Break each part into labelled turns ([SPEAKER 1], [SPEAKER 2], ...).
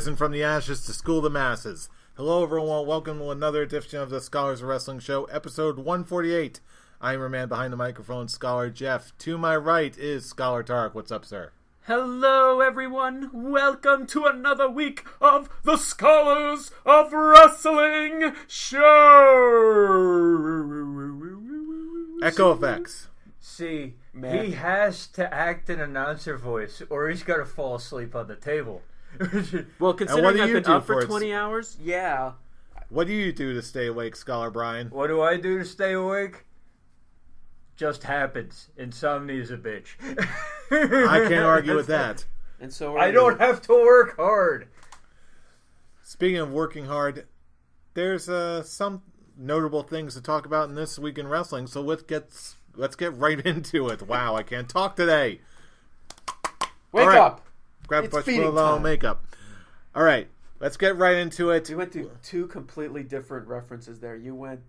[SPEAKER 1] risen from the ashes to school the masses. Hello everyone, welcome to another edition of the Scholars of Wrestling Show, episode 148. I am your man behind the microphone, Scholar Jeff. To my right is Scholar Tarek. What's up, sir?
[SPEAKER 2] Hello everyone, welcome to another week of the Scholars of Wrestling Show!
[SPEAKER 1] Echo effects.
[SPEAKER 2] See, he has to act in announcer voice or he's going to fall asleep on the table.
[SPEAKER 3] Well, considering I've been up for 20
[SPEAKER 1] it?
[SPEAKER 3] hours, yeah.
[SPEAKER 1] What do you do to stay awake, Scholar Brian?
[SPEAKER 2] What do I do to stay awake? Just happens. Insomnia's a bitch.
[SPEAKER 1] I can't argue with that.
[SPEAKER 3] And so
[SPEAKER 2] I don't have to work hard.
[SPEAKER 1] Speaking of working hard, there's some notable things to talk about in this week in wrestling, so let's get right into it. Wow, I can't talk today.
[SPEAKER 3] Wake up!
[SPEAKER 1] Grab
[SPEAKER 3] It's
[SPEAKER 1] a
[SPEAKER 3] feeding
[SPEAKER 1] little
[SPEAKER 3] time.
[SPEAKER 1] Makeup. All right, let's get right into it.
[SPEAKER 3] We went through two completely different references there. You went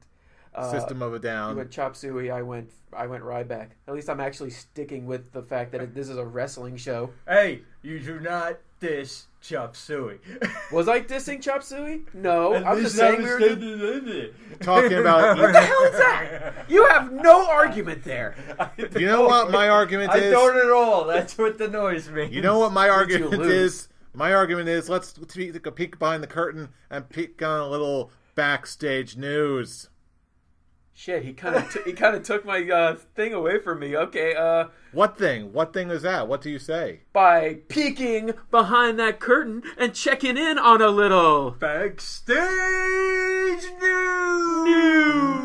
[SPEAKER 1] System of a Down.
[SPEAKER 3] You went Chop Suey. I went Ryback. At least I'm actually sticking with the fact that this is a wrestling show.
[SPEAKER 2] Hey, you do not diss Chop Suey.
[SPEAKER 3] Was I dissing Chop Suey? No,
[SPEAKER 2] At
[SPEAKER 3] I'm
[SPEAKER 2] least
[SPEAKER 3] just saying
[SPEAKER 2] I
[SPEAKER 3] we
[SPEAKER 2] was
[SPEAKER 3] were
[SPEAKER 1] Talking about
[SPEAKER 3] What the hell is that? You have no argument there.
[SPEAKER 1] You know what my argument is?
[SPEAKER 2] I don't at all. That's what the noise means.
[SPEAKER 1] You know what my argument
[SPEAKER 3] lose.
[SPEAKER 1] is? My argument is let's take a peek behind the curtain and peek on a little backstage news.
[SPEAKER 3] Shit, he kind of took my thing away from me. Okay,
[SPEAKER 1] What thing? What thing is that? What do you say?
[SPEAKER 3] by peeking behind that curtain and checking in on a little
[SPEAKER 2] Backstage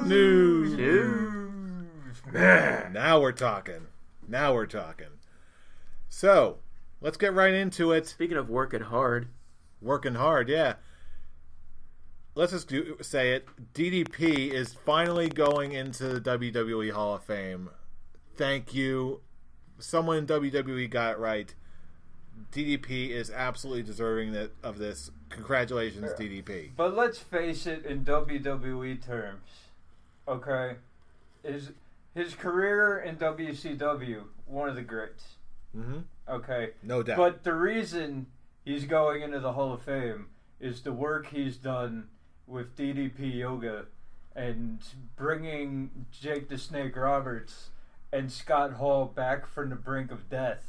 [SPEAKER 2] news.
[SPEAKER 1] Man, now we're talking. So, let's get right into it.
[SPEAKER 3] Speaking of working hard,
[SPEAKER 1] Working hard, yeah. Let's just say it. DDP is finally going into the WWE Hall of Fame. Thank you. Someone in WWE got it right. DDP is absolutely deserving of this. Congratulations, DDP.
[SPEAKER 2] But let's face it, in WWE terms, okay, is his career in WCW one of the greats?
[SPEAKER 1] Mm-hmm.
[SPEAKER 2] Okay,
[SPEAKER 1] No doubt.
[SPEAKER 2] but the reason he's going into the Hall of Fame is the work he's done with DDP Yoga and bringing Jake the Snake Roberts and Scott Hall back from the brink of death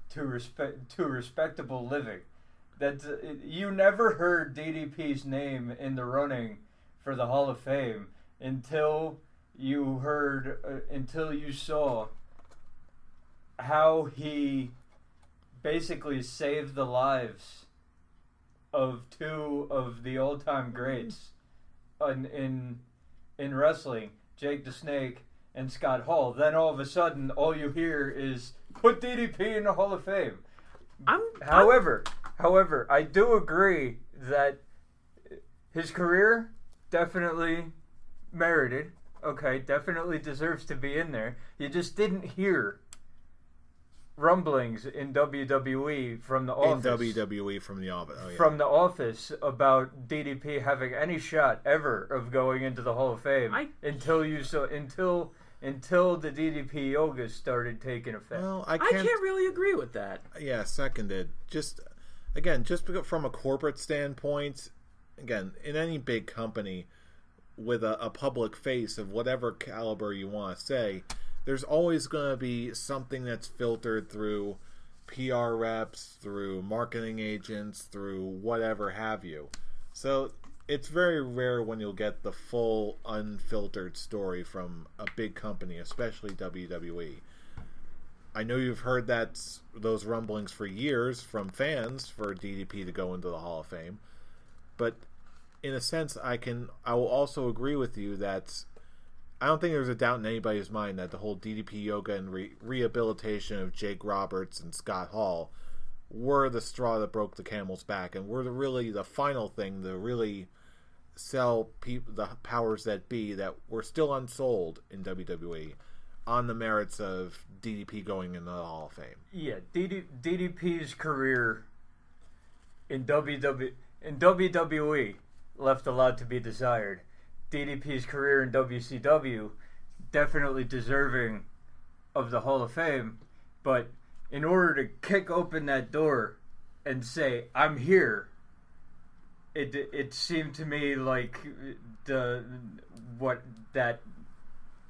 [SPEAKER 2] to respectable living. You never heard DDP's name in the running for the Hall of Fame until you saw how he basically saved the lives of two of the all-time greats in wrestling, Jake the Snake and Scott Hall. Then all of a sudden, all you hear is put DDP in the Hall of Fame. However, I do agree that his career definitely merited. Okay, definitely deserves to be in there. You just didn't hear rumblings in WWE from the office.
[SPEAKER 1] From the office. Oh, yeah.
[SPEAKER 2] From the office about DDP having any shot ever of going into the Hall of Fame until the DDP yoga started taking effect.
[SPEAKER 1] Well,
[SPEAKER 3] I can't really agree with that.
[SPEAKER 1] Yeah, seconded. Just from a corporate standpoint, again, in any big company with a public face of whatever caliber you want to say, there's always going to be something that's filtered through PR reps, through marketing agents, through whatever have you. So it's very rare when you'll get the full unfiltered story from a big company, especially WWE. I know you've heard those rumblings for years from fans for DDP to go into the Hall of Fame, but in a sense, I will also agree with you that I don't think there's a doubt in anybody's mind that the whole DDP yoga and rehabilitation of Jake Roberts and Scott Hall were the straw that broke the camel's back and were the final thing to really sell the powers that be that were still unsold in WWE on the merits of DDP going into the Hall of Fame.
[SPEAKER 2] Yeah, DDP's career in WWE left a lot to be desired. DDP's career in WCW, definitely deserving of the Hall of Fame, but in order to kick open that door and say, I'm here, it seemed to me like what that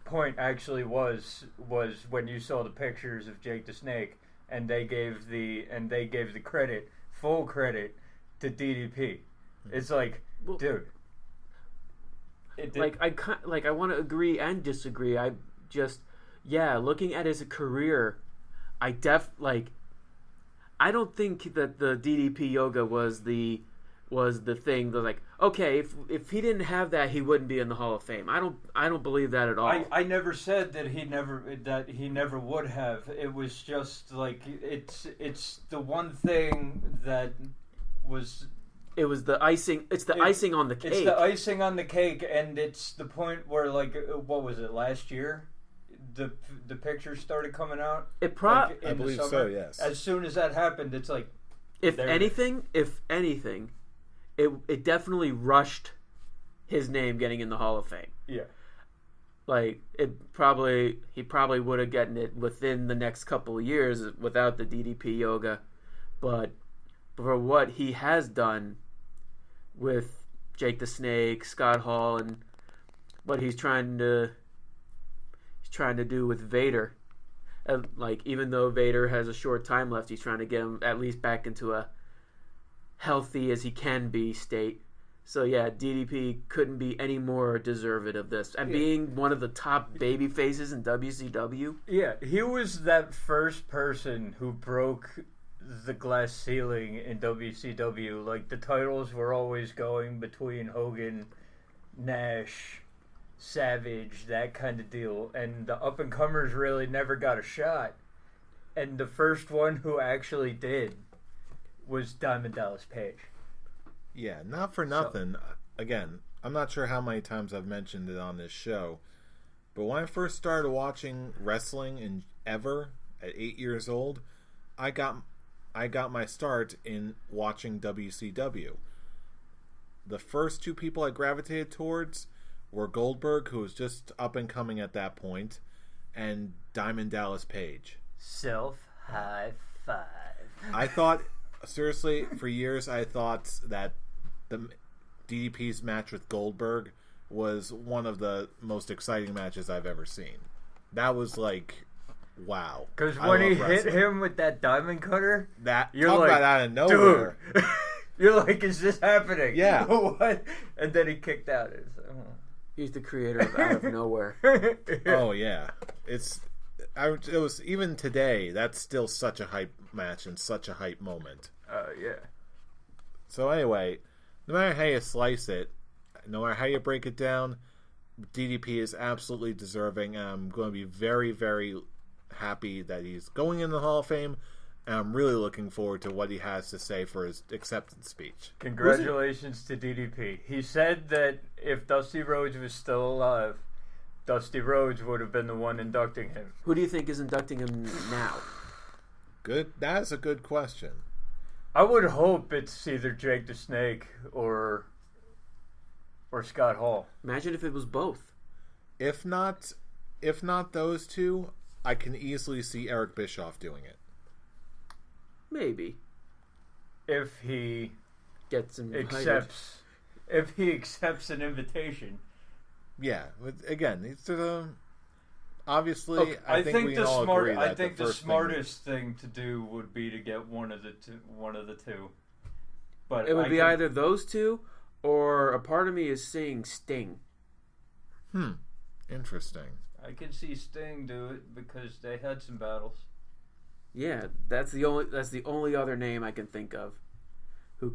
[SPEAKER 2] point actually was when you saw the pictures of Jake the Snake, and they gave the full credit to DDP. It's like, well, dude.
[SPEAKER 3] I want to agree and disagree. I just, looking at his career, I don't think that the DDP yoga was the thing that, like, okay, if he didn't have that, he wouldn't be in the Hall of Fame. I don't believe that at all.
[SPEAKER 2] I never said that he never would have. It was just like it's the one thing that was.
[SPEAKER 3] It was the icing. It's the icing on the cake.
[SPEAKER 2] It's the icing on the cake, and it's the point where, like, what was it, last year? The pictures started coming out.
[SPEAKER 1] I believe so. Yes.
[SPEAKER 2] As soon as that happened, it's like,
[SPEAKER 3] if anything, it definitely rushed his name getting in the Hall of Fame.
[SPEAKER 2] Yeah.
[SPEAKER 3] Like, he probably would have gotten it within the next couple of years without the DDP yoga, but for what he has done with Jake the Snake, Scott Hall, and what he's trying to do with Vader. And, like, even though Vader has a short time left, he's trying to get him at least back into a healthy as he can be state. So yeah, DDP couldn't be any more deserving of this. And being one of the top baby faces in WCW.
[SPEAKER 2] Yeah, he was that first person who broke the glass ceiling in WCW. Like, the titles were always going between Hogan, Nash, Savage, that kind of deal, and the up and comers really never got a shot. And the first one who actually did was Diamond Dallas Page.
[SPEAKER 1] Yeah, not for nothing. So, again, I'm not sure how many times I've mentioned it on this show, but when I first started watching wrestling ever at 8 years old, I got my start in watching WCW. The first two people I gravitated towards were Goldberg, who was just up and coming at that point, and Diamond Dallas Page.
[SPEAKER 2] Self high five.
[SPEAKER 1] I thought, seriously, for years I thought that the DDP's match with Goldberg was one of the most exciting matches I've ever seen. That was like, wow.
[SPEAKER 2] Because when he hit him with that diamond cutter,
[SPEAKER 1] you're like, about out of nowhere.
[SPEAKER 2] Dude. You're like, is this happening?
[SPEAKER 1] Yeah.
[SPEAKER 2] What? And then he kicked out.
[SPEAKER 3] He's the creator of Out of Nowhere.
[SPEAKER 1] Oh yeah, it was, even today, that's still such a hype match and such a hype moment.
[SPEAKER 2] Yeah.
[SPEAKER 1] So anyway, no matter how you slice it, no matter how you break it down, DDP is absolutely deserving. I'm going to be very, very happy that he's going in the Hall of Fame, and I'm really looking forward to what he has to say for his acceptance speech.
[SPEAKER 2] Congratulations to DDP. He said that if Dusty Rhodes was still alive, Dusty Rhodes would have been the one inducting him.
[SPEAKER 3] Who do you think is inducting him now?
[SPEAKER 1] Good. That's a good question.
[SPEAKER 2] I would hope it's either Jake the Snake or Scott Hall.
[SPEAKER 3] Imagine if it was both.
[SPEAKER 1] If not those two, I can easily see Eric Bischoff doing it.
[SPEAKER 3] Maybe.
[SPEAKER 2] If he
[SPEAKER 3] gets
[SPEAKER 2] if he accepts an invitation.
[SPEAKER 1] Yeah, but again, it's obviously.
[SPEAKER 2] Okay,
[SPEAKER 1] I think we all agree that
[SPEAKER 2] the smartest thing to do would be to get one of the two. But
[SPEAKER 3] it would be either those two, or a part of me is saying Sting.
[SPEAKER 1] Interesting.
[SPEAKER 2] I can see Sting do it because they had some battles.
[SPEAKER 3] Yeah, that's the only other name I can think of who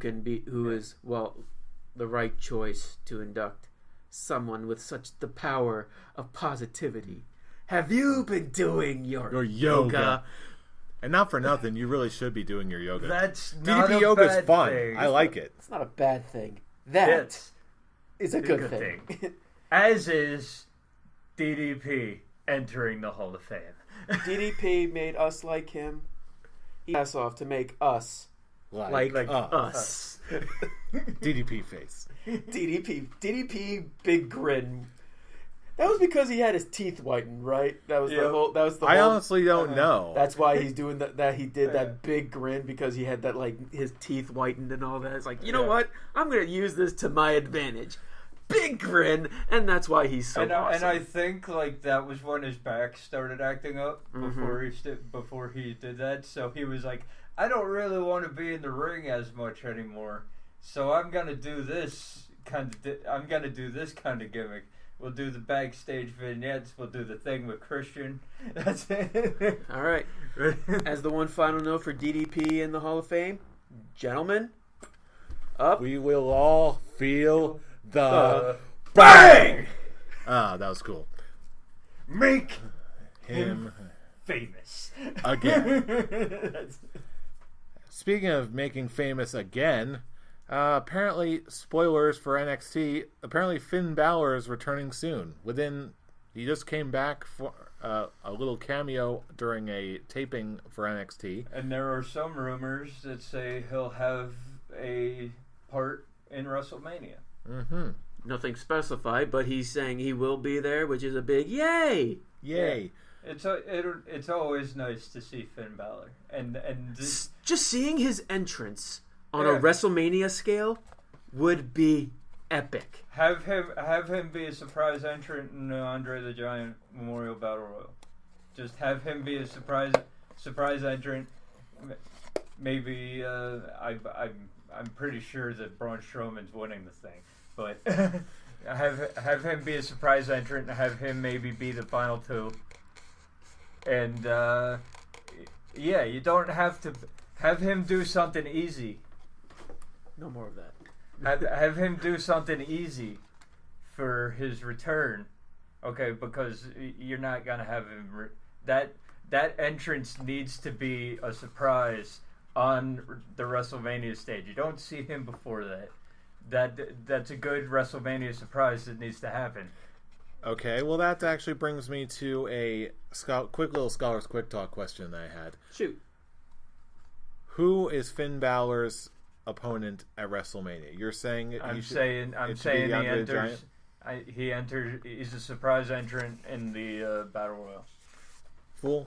[SPEAKER 3] is the right choice to induct someone with such the power of positivity. Have you been doing your yoga?
[SPEAKER 1] And not for nothing, you really should be doing your yoga.
[SPEAKER 2] That's not
[SPEAKER 1] DDP
[SPEAKER 2] a
[SPEAKER 1] yoga's
[SPEAKER 2] bad
[SPEAKER 1] fun.
[SPEAKER 2] thing.
[SPEAKER 1] I like it.
[SPEAKER 3] It's not a bad thing. That is a good thing.
[SPEAKER 2] As is DDP entering the Hall of Fame.
[SPEAKER 3] DDP made us like him. He passed off to make us like us.
[SPEAKER 1] DDP face.
[SPEAKER 3] DDP big grin. That was because he had his teeth whitened, right? That was the whole. That was the.
[SPEAKER 1] I
[SPEAKER 3] whole,
[SPEAKER 1] honestly don't know.
[SPEAKER 3] That's why he's doing that. That he did that big grin because he had that his teeth whitened and all that. It's like, you know what? I'm gonna use this to my advantage. Big grin, and that's why he's so awesome.
[SPEAKER 2] And I think that was when his back started acting up before he did that. So he was like, I don't really want to be in the ring as much anymore. So I'm gonna do this kind of gimmick. We'll do the backstage vignettes. We'll do the thing with Christian. That's it.
[SPEAKER 3] All right. As the one final note for DDP in the Hall of Fame, gentlemen, up.
[SPEAKER 1] We will all feel the bang! Ah, that was cool.
[SPEAKER 2] Make him famous.
[SPEAKER 1] Again. Speaking of making famous again, apparently, spoilers for NXT, apparently Finn Balor is returning soon. He just came back for a little cameo during a taping for NXT.
[SPEAKER 2] And there are some rumors that say he'll have a part in WrestleMania.
[SPEAKER 1] Mm-hmm.
[SPEAKER 3] Nothing specified, but he's saying he will be there, which is a big yay!
[SPEAKER 1] Yay!
[SPEAKER 2] Yeah. It's always nice to see Finn Balor, and
[SPEAKER 3] just seeing his entrance on a WrestleMania scale would be epic.
[SPEAKER 2] Have him be a surprise entrant in the Andre the Giant Memorial Battle Royal. Just have him be a surprise entrant. Maybe I'm pretty sure that Braun Strowman's winning the thing, but have him be a surprise entrant and have him maybe be the final two. And you don't have to have him do something easy.
[SPEAKER 3] No more of that.
[SPEAKER 2] have him do something easy for his return, okay? Because you're not gonna have him. That entrance needs to be a surprise on the WrestleMania stage. You don't see him before that. That's a good WrestleMania surprise that needs to happen.
[SPEAKER 1] Okay, well that actually brings me to a quick little Scholars Quick Talk question that I had.
[SPEAKER 3] Shoot.
[SPEAKER 1] Who is Finn Balor's opponent at WrestleMania? You're saying
[SPEAKER 2] he enters. He's a surprise entrant in the Battle Royal.
[SPEAKER 1] Fool.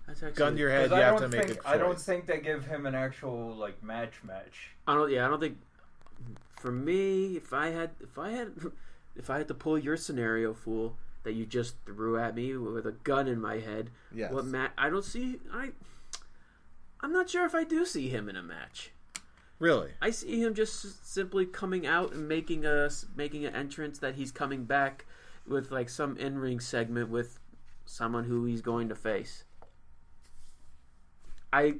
[SPEAKER 3] That's actually,
[SPEAKER 1] gun to your head. You have to make a choice.
[SPEAKER 2] I don't think they give him an actual match.
[SPEAKER 3] I don't think. For me, if I had to pull your scenario, fool, that you just threw at me with a gun in my head.
[SPEAKER 1] Yes.
[SPEAKER 3] I'm not sure if I do see him in a match.
[SPEAKER 1] Really?
[SPEAKER 3] I see him just simply coming out and making an entrance that he's coming back with some in-ring segment with someone who he's going to face. The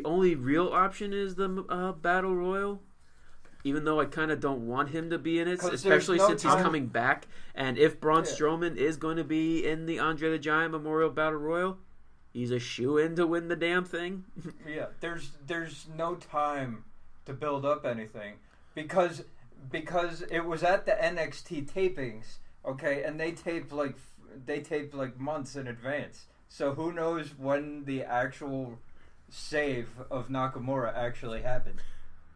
[SPEAKER 3] only real option is the Battle Royal, even though I kind of don't want him to be in it, especially since he's coming back. And if Braun Strowman is going to be in the Andre the Giant Memorial Battle Royal, he's a shoo-in to win the damn thing.
[SPEAKER 2] Yeah, there's no time to build up anything because it was at the NXT tapings, okay, and they taped months in advance. So who knows when the actual save of Nakamura actually happened?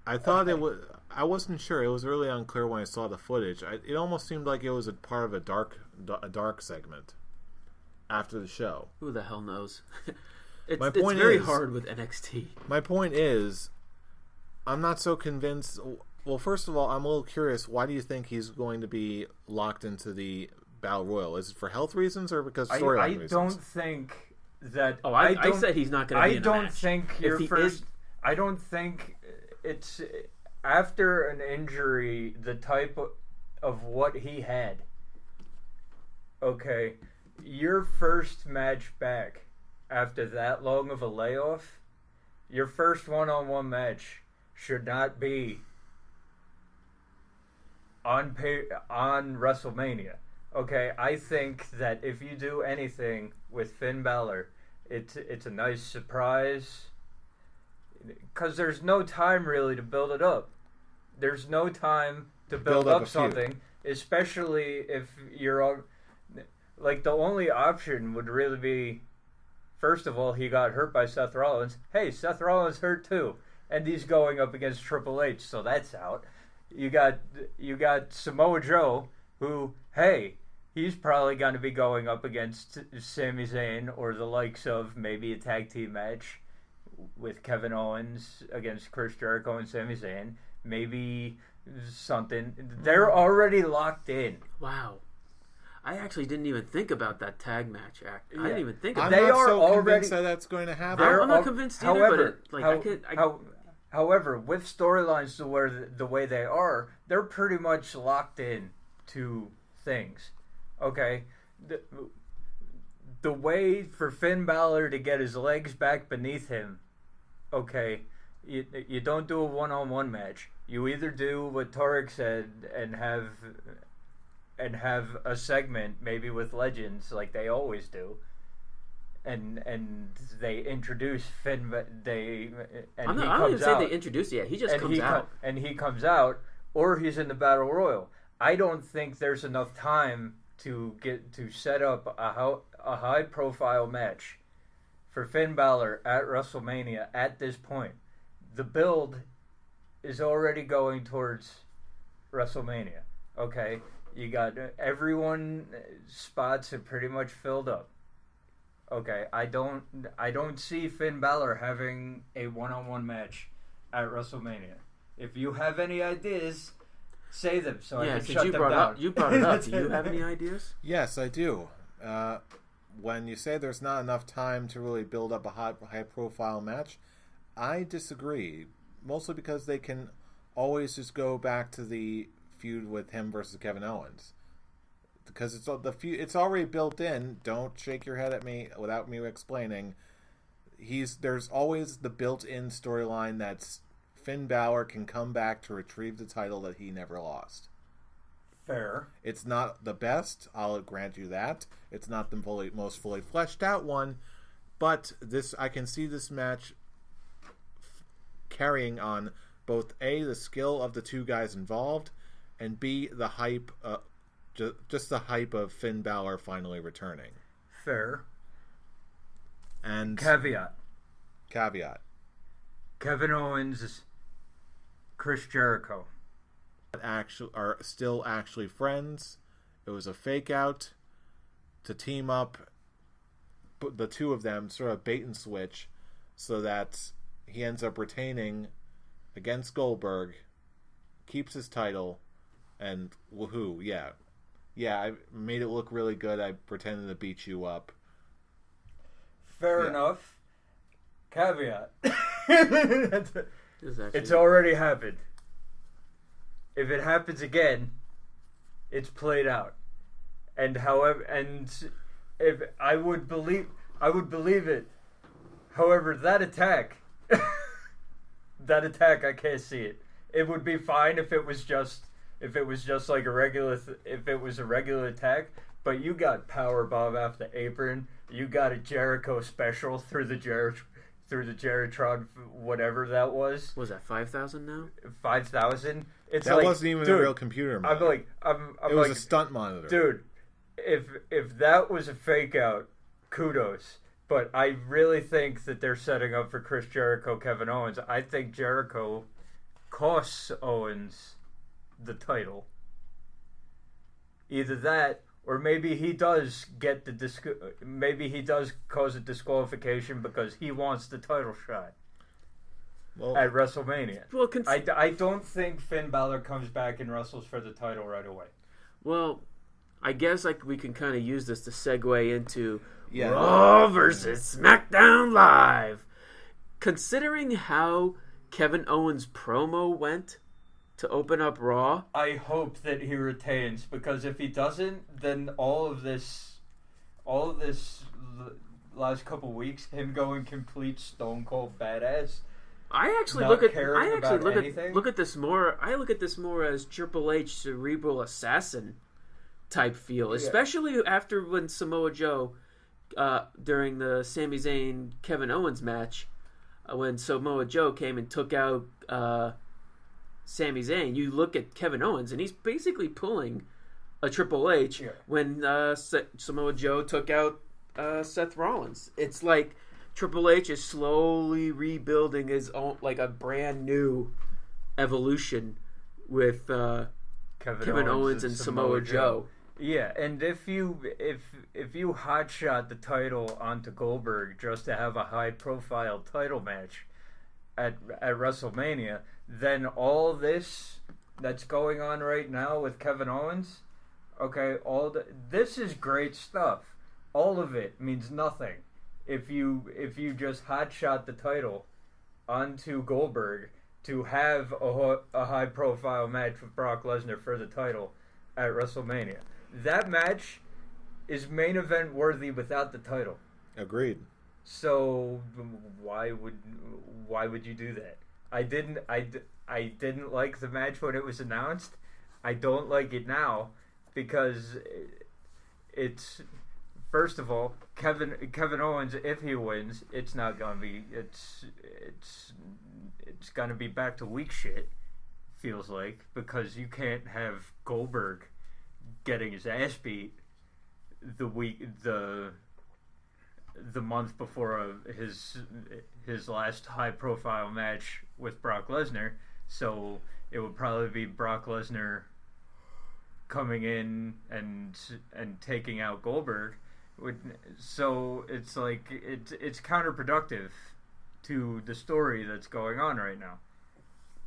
[SPEAKER 1] I thought it was. I wasn't sure. It was really unclear when I saw the footage. It almost seemed like it was a part of a dark segment after the show.
[SPEAKER 3] Who the hell knows? It's very hard with NXT.
[SPEAKER 1] My point is, I'm not so convinced. Well, first of all, I'm a little curious. Why do you think he's going to be locked into the Battle Royal? Is it for health reasons or because storyline reasons?
[SPEAKER 2] I don't think that.
[SPEAKER 3] Oh, I said he's not going to be in a match.
[SPEAKER 2] I don't think your first. I don't think it's after an injury, the type of what he had. Okay, your first match back after that long of a layoff, your first one-on-one match should not be on WrestleMania. Okay, I think that if you do anything with Finn Balor, it's a nice surprise because there's no time really to build it up. There's no time to build up something, especially if you're all, the only option would really be, first of all, he got hurt by Seth Rollins. Hey, Seth Rollins hurt too, and he's going up against Triple H, so that's out. You got Samoa Joe, who, hey, he's probably going to be going up against Sami Zayn or the likes of maybe a tag team match with Kevin Owens against Chris Jericho and Sami Zayn. Maybe something. They're already locked in.
[SPEAKER 3] Wow. I actually didn't even think about that tag match act. I didn't even think
[SPEAKER 1] I'm
[SPEAKER 3] about
[SPEAKER 1] not
[SPEAKER 3] that.
[SPEAKER 1] so convinced that that's going to happen.
[SPEAKER 3] I'm not convinced either,
[SPEAKER 2] however, with storylines the way they are, they're pretty much locked in to things. Okay? The way for Finn Balor to get his legs back beneath him, okay, you don't do a one-on-one match. You either do what Torek said and have a segment maybe with legends like they always do, and they introduce Finn. I
[SPEAKER 3] don't even say they introduce it yet. He just comes out,
[SPEAKER 2] and he comes out, or he's in the Battle Royal. I don't think there's enough time to set up a high profile match for Finn Balor at WrestleMania at this point. The build is already going towards WrestleMania. Okay, you got everyone spots are pretty much filled up. Okay, I don't see Finn Balor having a one-on-one match at WrestleMania. If you have any ideas, say them so I can shut them down.
[SPEAKER 3] You brought it up. Do you have any ideas?
[SPEAKER 1] Yes, I do. When you say there's not enough time to really build up a high-profile match, I disagree. Mostly because they can always just go back to the feud with him versus Kevin Owens. Because it's already built in. Don't shake your head at me without me explaining. There's always the built-in storyline that's Finn Balor can come back to retrieve the title that he never lost.
[SPEAKER 2] Fair.
[SPEAKER 1] It's not the best, I'll grant you that. It's not the most fully fleshed out one, but I can see this match carrying on both A, the skill of the two guys involved, and B, the hype, just the hype of Finn Balor finally returning.
[SPEAKER 2] Fair.
[SPEAKER 1] And
[SPEAKER 2] caveat. Kevin Owens, Chris Jericho
[SPEAKER 1] are still actually friends. It was a fake out to team up the two of them, sort of bait and switch, so that he ends up retaining against Goldberg, keeps his title, and woohoo, yeah, I made it look really good. I pretended to beat you up.
[SPEAKER 2] Fair enough. Caveat. It's already happened. If it happens again, it's played out. And if I would believe it. However, that attack, I can't see it. It would be fine if it was just like a regular attack. But you got powerbomb off the apron. You got a Jericho special through the Jeritron, whatever that was.
[SPEAKER 3] Was that 5,000 now?
[SPEAKER 2] 5,000.
[SPEAKER 1] That wasn't even a real computer monitor. It was a stunt monitor,
[SPEAKER 2] dude. If that was a fake out, kudos. But I really think that they're setting up for Chris Jericho, Kevin Owens. I think Jericho costs Owens the title. Either that, or maybe he does get maybe he does cause a disqualification because he wants the title shot at WrestleMania. Well, I don't think Finn Balor comes back and wrestles for the title right away.
[SPEAKER 3] Well, I guess we can kind of use this to segue into Raw versus SmackDown Live. Considering how Kevin Owens' promo went to open up Raw,
[SPEAKER 2] I hope that he retains, because if he doesn't, then all of this last couple weeks, him going complete Stone Cold badass.
[SPEAKER 3] I actually look at this more as Triple H cerebral assassin type feel, especially after when Samoa Joe during the Sami Zayn Kevin Owens match, when Samoa Joe came and took out Sami Zayn. You look at Kevin Owens and he's basically pulling a Triple H when Samoa Joe took out Seth Rollins. It's like Triple H is slowly rebuilding his own, like a brand new evolution with Kevin Owens and Samoa Joe.
[SPEAKER 2] Yeah, and if you hotshot the title onto Goldberg just to have a high profile title match at WrestleMania, then all this that's going on right now with Kevin Owens, okay, this is great stuff. All of it means nothing if you just hotshot the title onto Goldberg to have a high profile match with Brock Lesnar for the title at WrestleMania. That match is main event worthy without the title.
[SPEAKER 1] Agreed.
[SPEAKER 2] So why would you do that? I didn't like the match when it was announced. I don't like it now because it's, first of all, Kevin Owens, if he wins, it's not gonna be it's gonna be back to weak shit, feels like, because you can't have Goldberg getting his ass beat the month before his last high profile match with Brock Lesnar. So it would probably be Brock Lesnar coming in and taking out Goldberg. So it's like it's counterproductive to the story that's going on right now.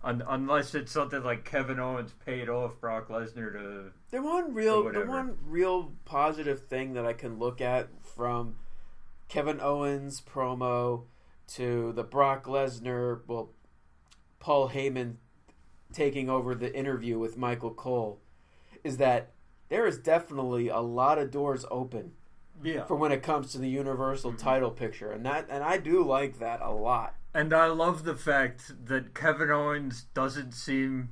[SPEAKER 2] Unless it's something like Kevin Owens paid off Brock Lesnar to.
[SPEAKER 3] The one real positive thing that I can look at from Kevin Owens promo to the Brock Lesnar, Paul Heyman taking over the interview with Michael Cole, is that there is definitely a lot of doors open.
[SPEAKER 2] Yeah.
[SPEAKER 3] For when it comes to the Universal title picture, and I do like that a lot.
[SPEAKER 2] And I love the fact that Kevin Owens doesn't seem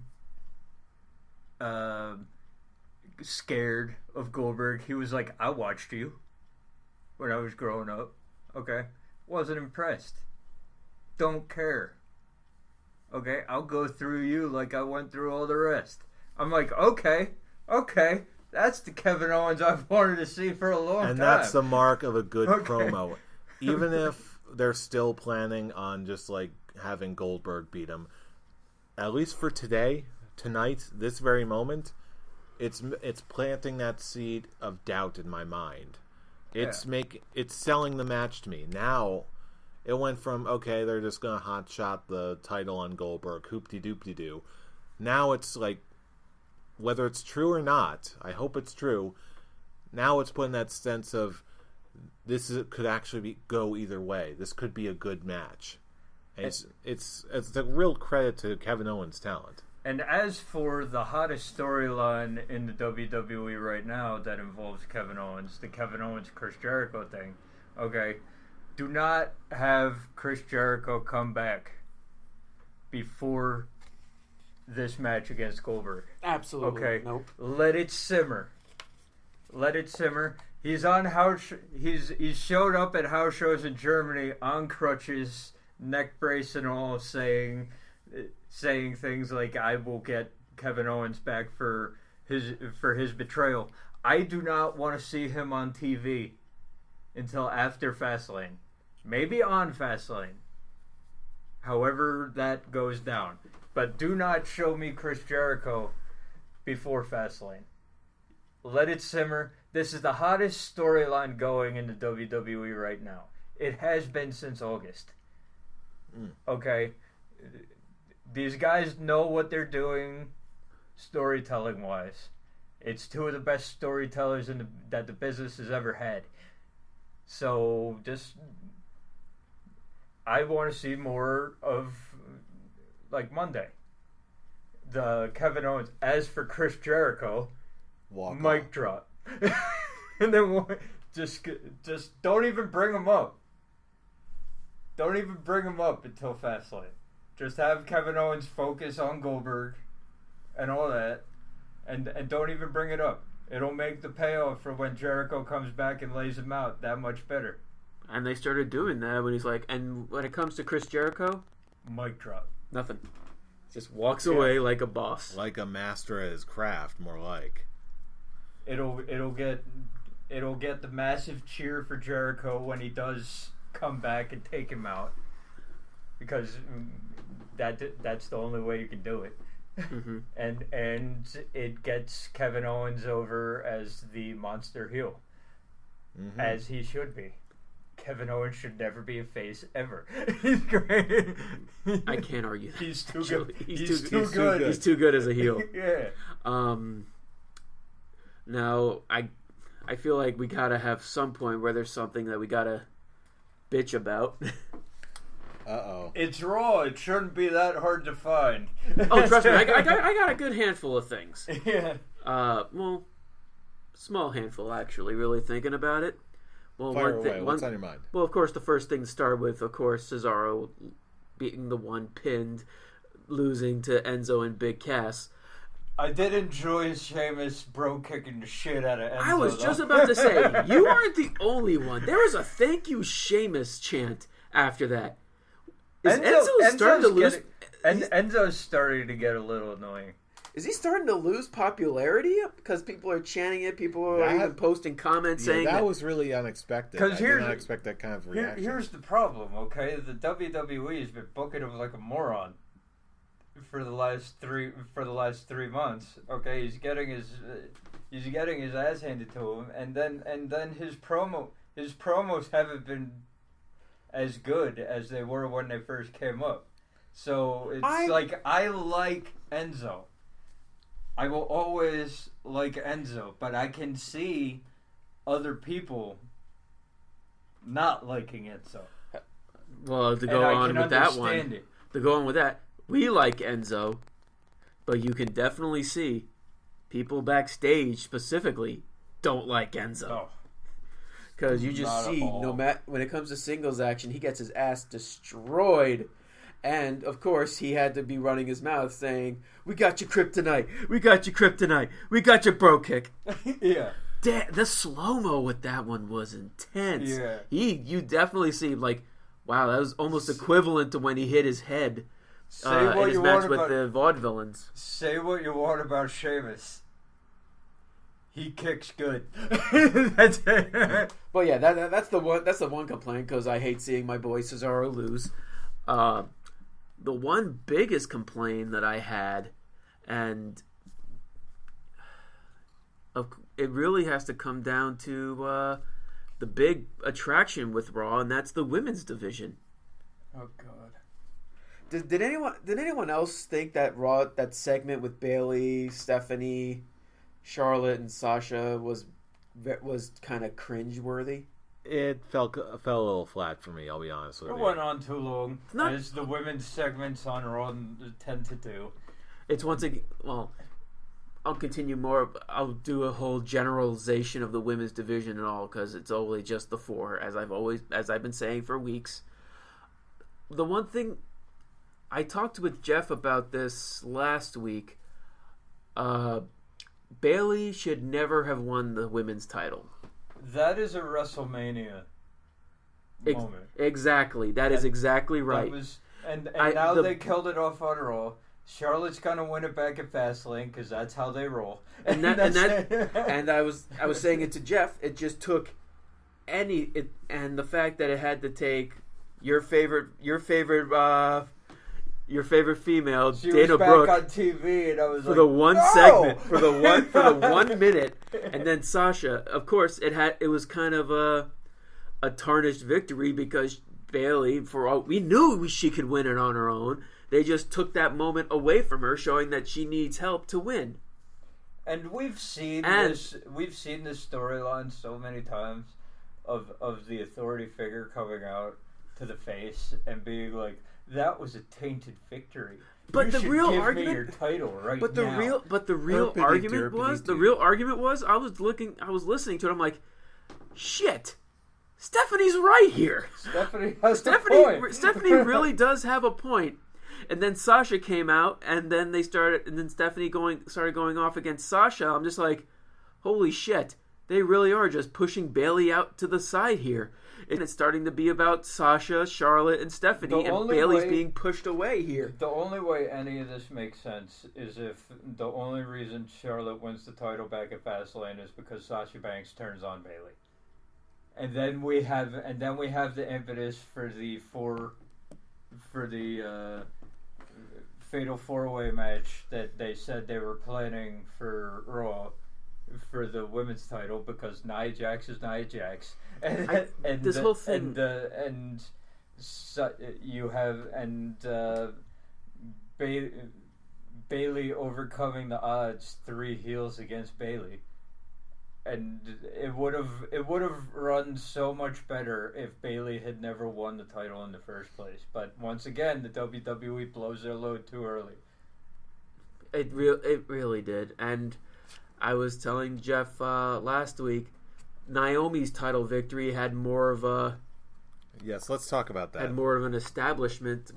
[SPEAKER 2] scared of Goldberg. He was like, I watched you when I was growing up. Okay? Wasn't impressed. Don't care. Okay? I'll go through you like I went through all the rest. I'm like, okay. That's the Kevin Owens I've wanted to see for a long time.
[SPEAKER 1] And that's the mark of a good promo. Even if they're still planning on just like having Goldberg beat him, at least for tonight, this very moment, it's planting that seed of doubt in my mind. It's selling the match to me. Now it went from, okay, they're just gonna hotshot the title on Goldberg, hoop-de-doop-de-doo. Now it's like, whether it's true or not, I hope it's true. Now it's putting that sense of could actually go either way. This could be a good match. And it's a real credit to Kevin Owens' talent.
[SPEAKER 2] And as for the hottest storyline in the WWE right now that involves Kevin Owens, the Kevin Owens-Chris Jericho thing, okay, do not have Chris Jericho come back before this match against Goldberg.
[SPEAKER 3] Absolutely.
[SPEAKER 2] Okay.
[SPEAKER 3] Nope.
[SPEAKER 2] Let it simmer. He's on house. He's showed up at house shows in Germany on crutches, neck brace and all, saying things like, "I will get Kevin Owens back for his betrayal." I do not want to see him on TV until after Fastlane, maybe on Fastlane. However that goes down. But do not show me Chris Jericho before Fastlane. Let it simmer. This is the hottest storyline going in the WWE right now. It has been since August. Okay? These guys know what they're doing storytelling-wise. It's two of the best storytellers that the business has ever had. So, I want to see more of, like, Monday. The Kevin Owens. As for Chris Jericho, mic drop. And then just don't even bring him up. Don't even bring him up until Fastlane. Just have Kevin Owens focus on Goldberg and all that, and don't even bring it up. It'll make the payoff for when Jericho comes back and lays him out that much better.
[SPEAKER 3] And they started doing that when he's like, and when it comes to Chris Jericho,
[SPEAKER 2] mic drop.
[SPEAKER 3] Nothing. Just walks away like a boss.
[SPEAKER 1] Like a master at his craft, more like.
[SPEAKER 2] It'll get the massive cheer for Jericho when he does come back and take him out, because that's the only way you can do it.
[SPEAKER 3] Mm-hmm.
[SPEAKER 2] and it gets Kevin Owens over as the monster heel, as he should be. Kevin Owens should never be a face ever. He's great.
[SPEAKER 3] I can't argue that.
[SPEAKER 2] He's too
[SPEAKER 3] Actually,
[SPEAKER 2] good. He's too good.
[SPEAKER 3] He's too good as a heel.
[SPEAKER 2] Yeah.
[SPEAKER 3] Now I feel like we gotta have some point where there's something that we gotta bitch about.
[SPEAKER 1] Uh-oh.
[SPEAKER 2] It's Raw. It shouldn't be that hard to find.
[SPEAKER 3] Oh, trust me, I got a good handful of things.
[SPEAKER 2] Yeah.
[SPEAKER 3] Well, small handful actually. Really thinking about it. Well,
[SPEAKER 1] Fire away. What's on your mind?
[SPEAKER 3] Well, of course, the first thing to start with, of course, Cesaro being the one pinned, losing to Enzo and Big Cass.
[SPEAKER 2] I did enjoy Sheamus bro kicking the shit out of Enzo.
[SPEAKER 3] I was just about to say, you aren't the only one. There was a thank you Sheamus chant after that. Enzo's starting to lose.
[SPEAKER 2] Enzo's starting to get a little annoying.
[SPEAKER 3] Is he starting to lose popularity because people are chanting it? People are even posting comments saying
[SPEAKER 1] that was really unexpected. I did not expect that kind of reaction.
[SPEAKER 2] Here's the problem, okay? The WWE has been booking him like a moron for the last 3 months. Okay, he's getting his ass handed to him, and then his promos haven't been as good as they were when they first came up. So I like Enzo. I will always like Enzo, but I can see other people not liking Enzo.
[SPEAKER 3] Well, to go on with that, we like Enzo, but you can definitely see people backstage specifically don't like Enzo. Because you just see, no matter when it comes to singles action, he gets his ass destroyed. And, of course, he had to be running his mouth saying, "We got your kryptonite. We got your kryptonite. We got your bro kick."
[SPEAKER 2] Yeah.
[SPEAKER 3] The slow-mo with that one was intense.
[SPEAKER 2] Yeah.
[SPEAKER 3] You definitely see, like, wow, that was almost equivalent to when he hit his head in his match with the Vaudevillains.
[SPEAKER 2] Say what you want about Sheamus. He kicks good. That's it.
[SPEAKER 3] Well, yeah, that's the one complaint, because I hate seeing my boy Cesaro lose. The one biggest complaint that I had, and it really has to come down to the big attraction with Raw, and that's the women's division.
[SPEAKER 2] Oh God!
[SPEAKER 3] Did anyone else think that that segment with Bayley, Stephanie, Charlotte, and Sasha was kind of cringeworthy?
[SPEAKER 1] It fell a little flat for me, I'll be honest with you.
[SPEAKER 2] It went on too long, as the women's segments on Raw tend to do.
[SPEAKER 3] It's once again, well, I'll continue more. I'll do a whole generalization of the women's division and all, because it's only just the 4, as I've been saying for weeks. The one thing, I talked with Jeff about this last week. Bayley should never have won the women's title.
[SPEAKER 2] That is a WrestleMania moment.
[SPEAKER 3] Exactly. That is exactly right.
[SPEAKER 2] They killed it off on Raw. Charlotte's gonna win it back at Fastlane because that's how they roll.
[SPEAKER 3] And I was saying it to Jeff. It just took and the fact that it had to take your favorite female,
[SPEAKER 2] she
[SPEAKER 3] Dana
[SPEAKER 2] was back
[SPEAKER 3] Brooke,
[SPEAKER 2] on TV, and I was
[SPEAKER 3] for the one segment, for the 1 minute, and then Sasha. Of course, it was kind of a tarnished victory because Bayley, for all we knew, she could win it on her own. They just took that moment away from her, showing that she needs help to win.
[SPEAKER 2] And we've seen this storyline so many times of the authority figure coming out to the face and being like, "That was a tainted victory.
[SPEAKER 3] But the real
[SPEAKER 2] give
[SPEAKER 3] argument,
[SPEAKER 2] me your title right
[SPEAKER 3] but the
[SPEAKER 2] now."
[SPEAKER 3] real argument was, I was listening to it. I'm like, shit, Stephanie's right here. Stephanie really does have a point. And then Sasha came out, and then Stephanie started going off against Sasha. I'm just like, holy shit, they really are just pushing Bayley out to the side here. And it's starting to be about Sasha, Charlotte, and Stephanie, and Bayley's being pushed away here.
[SPEAKER 2] The only way any of this makes sense is if the only reason Charlotte wins the title back at Fastlane is because Sasha Banks turns on Bayley. And then we have the impetus for the Fatal 4-Way match that they said they were planning for Raw for the women's title because Nia Jax is Nia Jax, and
[SPEAKER 3] this whole thing,
[SPEAKER 2] you have Bailey overcoming the odds, 3 heels against Bailey. And it would have run so much better if Bailey had never won the title in the first place. But once again, the WWE blows their load too early.
[SPEAKER 3] It really did. And I was telling Jeff last week, Naomi's title victory had more of a...
[SPEAKER 1] Yes, let's talk about that.
[SPEAKER 3] Had more of an establishment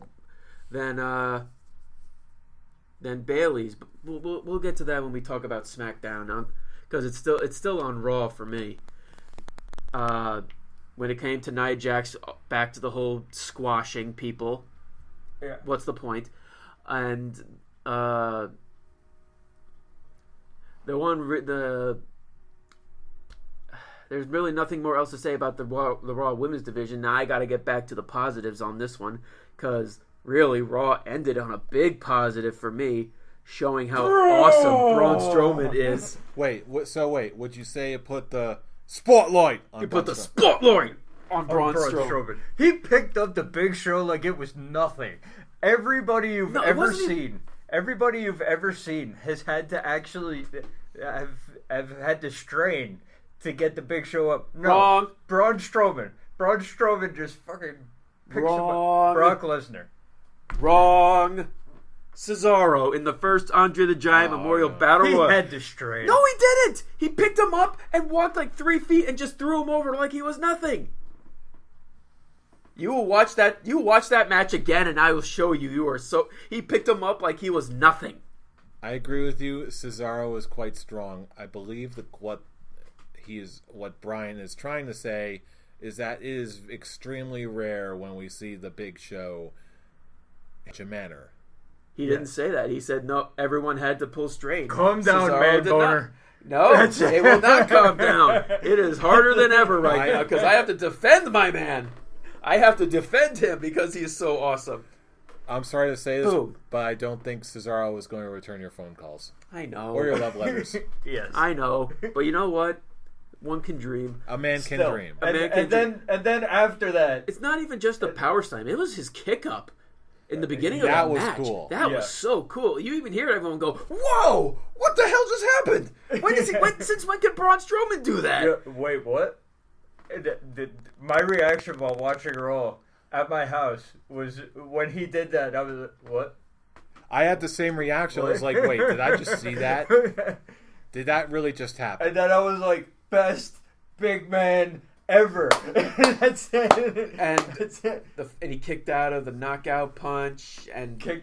[SPEAKER 3] than Bailey's. But we'll get to that when we talk about SmackDown. Because it's still on Raw for me. When it came to Nia Jax, back to the whole squashing people.
[SPEAKER 2] Yeah.
[SPEAKER 3] What's the point? And there's really nothing more else to say about the Raw Women's Division. Now I got to get back to the positives on this one, because really Raw ended on a big positive for me, showing how awesome Braun Strowman is.
[SPEAKER 1] Wait, would you say it put the spotlight on
[SPEAKER 3] Braun Strowman?
[SPEAKER 2] He picked up the Big Show like it was nothing. Everybody you've ever seen has had to actually have had to strain to get the Big Show up. No,
[SPEAKER 3] Wrong.
[SPEAKER 2] Braun Strowman just fucking picks him up. Brock Lesnar.
[SPEAKER 3] Wrong. Cesaro in the first Andre the Giant Memorial Battle Royal.
[SPEAKER 2] He had to strain.
[SPEAKER 3] No, he didn't. He picked him up and walked like 3 feet and just threw him over like he was nothing. You will watch that. You watch that match again, and I will show you. You are so. He picked him up like he was nothing.
[SPEAKER 1] I agree with you. Cesaro is quite strong. I believe that what Brian is trying to say is that it is extremely rare when we see the Big Show in such a manner.
[SPEAKER 3] He didn't say that. He said no. Everyone had to pull straight.
[SPEAKER 2] Calm down, man, boner.
[SPEAKER 3] No, it will not calm down. It is harder than ever right now because I have to defend my man. I have to defend him because he is so awesome.
[SPEAKER 1] I'm sorry to say this, but I don't think Cesaro is going to return your phone calls.
[SPEAKER 3] I know.
[SPEAKER 1] Or your love letters.
[SPEAKER 2] Yes.
[SPEAKER 3] I know. But you know what? One can dream.
[SPEAKER 1] A man can dream.
[SPEAKER 2] And then after that...
[SPEAKER 3] It's not even just the power slam. It was his kick up in the beginning of that match. That was cool. That was so cool. You even hear everyone go, "Whoa! What the hell just happened? Since when can Braun Strowman do that?"
[SPEAKER 2] Yeah, wait, what? My reaction while watching Raw at my house was when he did that. I was like, "What?"
[SPEAKER 1] I had the same reaction. I was like, "Wait, did I just see that? Did that really just happen?"
[SPEAKER 2] And then I was like, "Best big man ever." That's it.
[SPEAKER 3] And he kicked out of the knockout punch and
[SPEAKER 2] punch.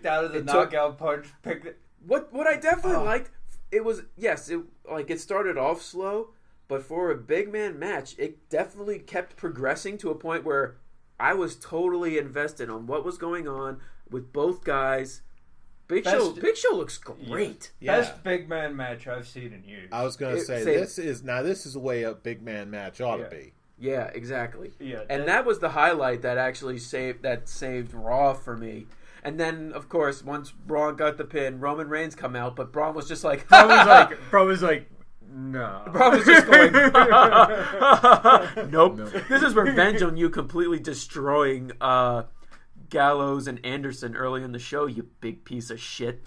[SPEAKER 3] What I definitely liked, it started off slow. But for a big man match, it definitely kept progressing to a point where I was totally invested on what was going on with both guys. Big Show looks great.
[SPEAKER 2] Yeah. Best big man match I've seen in years.
[SPEAKER 1] I was going to say this is the way a big man match ought to be.
[SPEAKER 3] Yeah, exactly.
[SPEAKER 2] Yeah,
[SPEAKER 3] and that was the highlight that actually saved Raw for me. And then, of course, once Braun got the pin, Roman Reigns come out, but Braun was just like,
[SPEAKER 2] Braun was like. No.
[SPEAKER 3] Braun was just going, nope. This is revenge on you completely destroying Gallows and Anderson early in the show, you big piece of shit.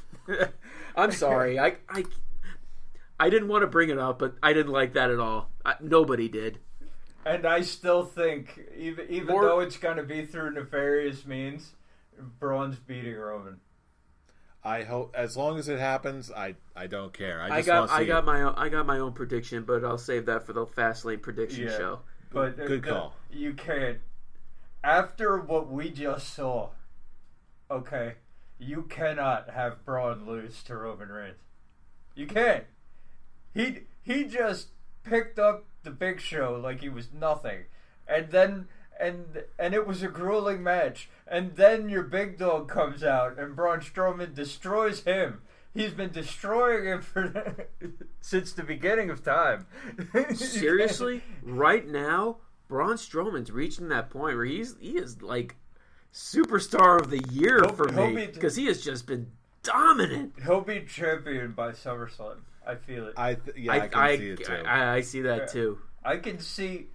[SPEAKER 3] I'm sorry. I didn't want to bring it up, but I didn't like that at all. Nobody did.
[SPEAKER 2] And I still think, even though it's going to be through nefarious means, Braun's beating Roman.
[SPEAKER 1] I hope, as long as it happens, I don't care.
[SPEAKER 3] I got my own prediction, but I'll save that for the Fastlane prediction show.
[SPEAKER 2] But
[SPEAKER 1] good call.
[SPEAKER 2] You can't. After what we just saw, okay, you cannot have Braun lose to Roman Reigns. You can't. He just picked up the Big Show like he was nothing, and then. And it was a grueling match. And then your big dog comes out and Braun Strowman destroys him. He's been destroying him since the beginning of time.
[SPEAKER 3] Seriously? Right now, Braun Strowman's reaching that point where he is like superstar of the year for me. Because he has just been dominant.
[SPEAKER 2] He'll be champion by SummerSlam. I feel it.
[SPEAKER 1] I can see it too.
[SPEAKER 3] I see that too.
[SPEAKER 2] I can see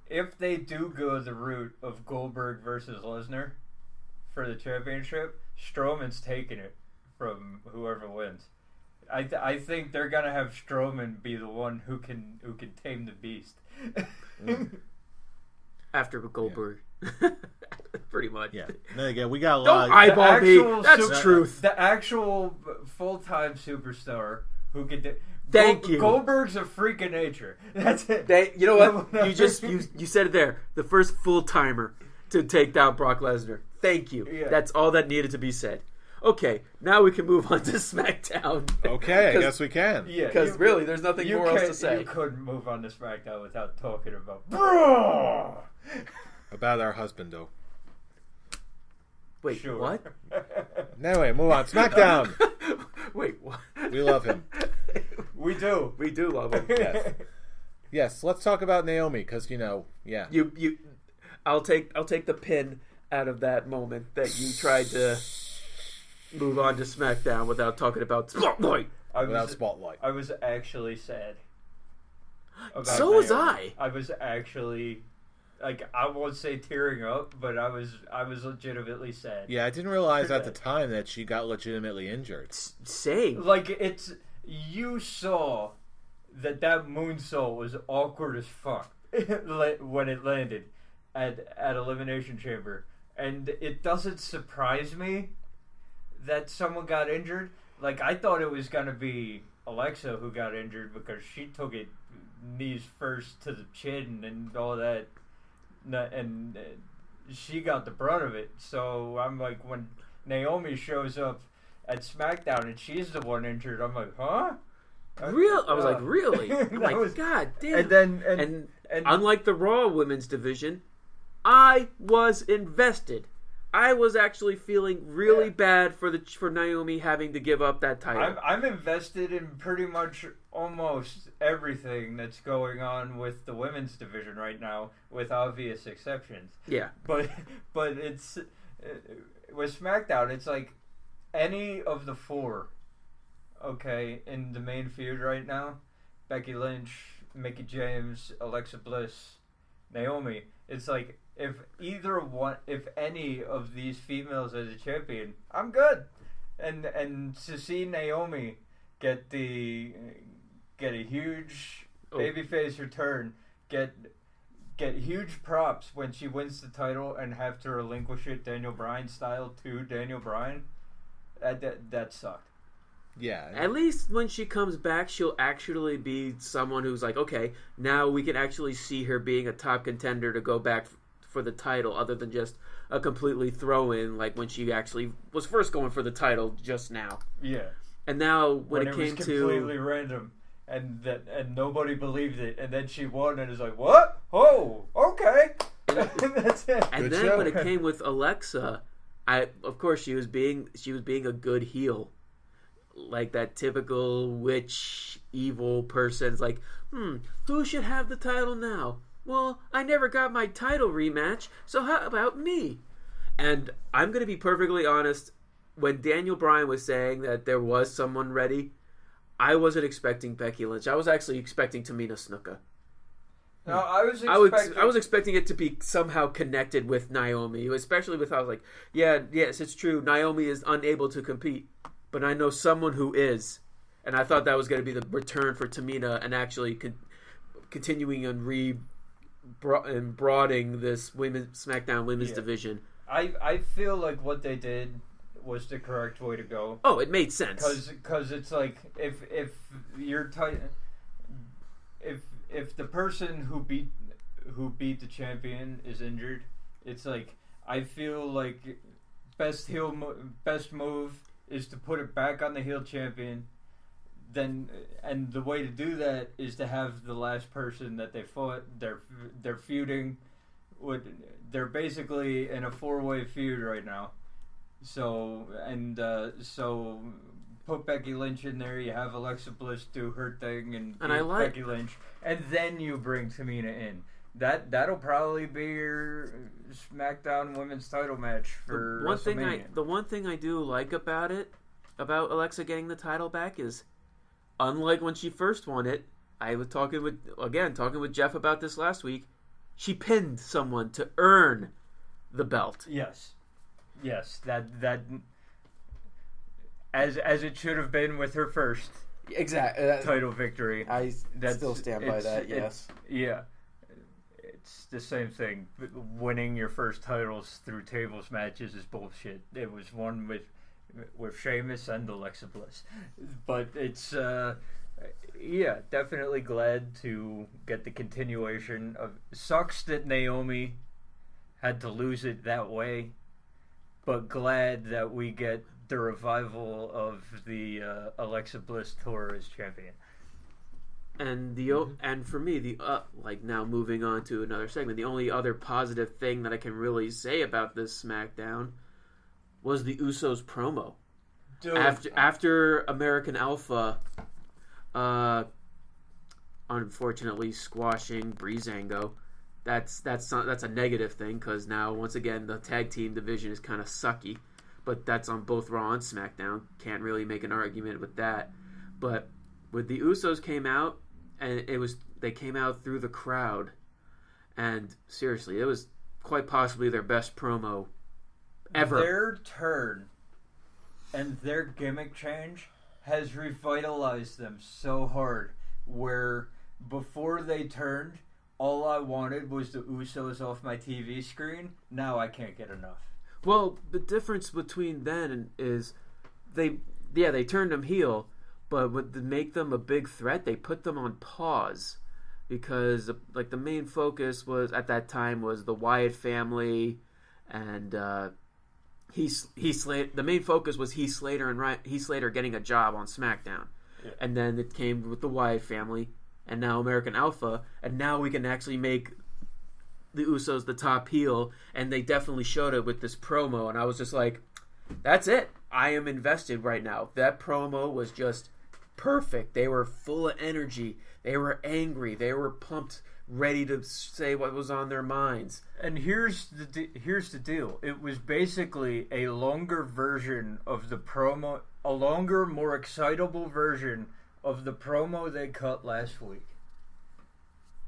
[SPEAKER 2] if they do go the route of Goldberg versus Lesnar for the championship, Strowman's taking it from whoever wins. I think they're gonna have Strowman be the one who can tame the beast.
[SPEAKER 3] After Goldberg. Yeah. Pretty much.
[SPEAKER 1] Yeah. Then again, we got a
[SPEAKER 3] Don't
[SPEAKER 1] lot.
[SPEAKER 3] eyeball me. That's the truth.
[SPEAKER 2] The actual full-time superstar who could.
[SPEAKER 3] Thank you.
[SPEAKER 2] Goldberg's a freak of nature. That's it.
[SPEAKER 3] You know what? You said it there. The first full-timer to take down Brock Lesnar. Thank you. Yeah. That's all that needed to be said. Okay, now we can move on to SmackDown.
[SPEAKER 1] Okay, I guess we can.
[SPEAKER 2] Yeah,
[SPEAKER 3] because really, there's nothing more else to say.
[SPEAKER 2] You couldn't move on to SmackDown without talking about Braun.
[SPEAKER 1] About our husband, though.
[SPEAKER 3] Wait, sure. What?
[SPEAKER 1] Anyway, move on. SmackDown.
[SPEAKER 3] Wait, what?
[SPEAKER 1] We love him.
[SPEAKER 2] We do.
[SPEAKER 3] We do love him.
[SPEAKER 1] Yes. Yes. Let's talk about Naomi, because yeah.
[SPEAKER 3] I'll take the pin out of that moment that you tried to move on to SmackDown without talking about Spotlight.
[SPEAKER 1] Spotlight.
[SPEAKER 2] I was actually sad.
[SPEAKER 3] So was I.
[SPEAKER 2] I was actually, I won't say tearing up, but I was legitimately sad.
[SPEAKER 1] Yeah, I didn't realize at the time that she got legitimately injured.
[SPEAKER 3] Same.
[SPEAKER 2] You saw that moonsault was awkward as fuck when it landed at Elimination Chamber. And it doesn't surprise me that someone got injured. I thought it was going to be Alexa who got injured because she took it knees first to the chin and all that. And she got the brunt of it. So I'm like, when Naomi shows up at SmackDown and she's the one injured, I'm like, huh?
[SPEAKER 3] I was like, really? I'm like, God damn.
[SPEAKER 2] And
[SPEAKER 3] unlike the Raw women's division, I was invested. I was actually feeling really bad for Naomi having to give up that title.
[SPEAKER 2] I'm invested in pretty much almost everything that's going on with the women's division right now, with obvious exceptions.
[SPEAKER 3] Yeah.
[SPEAKER 2] But it's with SmackDown, it's like any of the four, okay, in the main feud right now, Becky Lynch, Mickie James, Alexa Bliss, Naomi. It's like, if any of these females as a champion, I'm good. And to see Naomi get a huge babyface return, get huge props when she wins the title and have to relinquish it Daniel Bryan style to Daniel Bryan, that sucked.
[SPEAKER 1] Yeah.
[SPEAKER 3] At least when she comes back, she'll actually be someone who's like, okay, now we can actually see her being a top contender to go back for the title, other than just a completely throw-in, like when she actually was first going for the title just now.
[SPEAKER 2] Yeah.
[SPEAKER 3] And now when it came
[SPEAKER 2] was
[SPEAKER 3] to
[SPEAKER 2] completely random, and nobody believed it, and then she won, and it's like, what? Oh, okay. That's it.
[SPEAKER 3] And
[SPEAKER 1] Good
[SPEAKER 3] then
[SPEAKER 1] show.
[SPEAKER 3] when it came with Alexa, of course she was being a good heel, like that typical witch evil person. It's like, who should have the title now? Well, I never got my title rematch, so how about me? And I'm going to be perfectly honest, when Daniel Bryan was saying that there was someone ready, I wasn't expecting Becky Lynch. I was actually expecting Tamina Snuka.
[SPEAKER 2] No, I was
[SPEAKER 3] expecting it to be somehow connected with Naomi, especially with how I was like, yes, it's true, Naomi is unable to compete, but I know someone who is. And I thought that was going to be the return for Tamina and actually continuing and broadening this SmackDown women's division.
[SPEAKER 2] I feel like what they did was the correct way to go.
[SPEAKER 3] Oh, it made sense.
[SPEAKER 2] Because it's like, if you're if the person who beat the champion is injured, it's like, I feel like best move is to put it back on the heel champion. And the way to do that is to have the last person that they fought, they're feuding with, they're basically in a 4-way feud right now. So put Becky Lynch in there, you have Alexa Bliss do her thing and
[SPEAKER 3] I like
[SPEAKER 2] Becky Lynch, and then you bring Tamina in. That'll probably be your SmackDown Women's title match for WrestleMania.
[SPEAKER 3] The one thing I do like about it about Alexa getting the title back is, unlike when she first won it, I was talking with Jeff about this last week, she pinned someone to earn the belt.
[SPEAKER 2] Yes, that as it should have been with her first title victory.
[SPEAKER 3] I still stand by that. Yes.
[SPEAKER 2] It's the same thing. Winning your first titles through tables matches is bullshit. It was one with Sheamus and Alexa Bliss, but it's definitely glad to get the continuation of. Sucks that Naomi had to lose it that way, but glad that we get the revival of the Alexa Bliss tour as champion.
[SPEAKER 3] And and for me, now moving on to another segment, the only other positive thing that I can really say about this SmackDown was the Usos promo. Dude. After American Alpha, unfortunately squashing Breezango, that's a negative thing, because now once again the tag team division is kind of sucky. But that's on both Raw and SmackDown. Can't really make an argument with that. But when the Usos came out, and they came out through the crowd, and seriously, it was quite possibly their best promo ever.
[SPEAKER 2] Their turn and their gimmick change has revitalized them so hard, where before they turned, all I wanted was the Usos off my TV screen. Now I can't get enough.
[SPEAKER 3] Well, the difference between then is they turned them heel, but to make them a big threat, they put them on pause, because the main focus was at that time was the Wyatt family, and the main focus was Heath Slater getting a job on SmackDown, and then it came with the Wyatt family, and now American Alpha, and now we can actually make the Usos the top heel, and they definitely showed it with this promo, and I was just like, that's it. I am invested right now. That promo was just perfect. They were full of energy. They were angry. They were pumped, ready to say what was on their minds.
[SPEAKER 2] And here's the deal. It was basically a longer version of the promo, a longer, more excitable version of the promo they cut last week.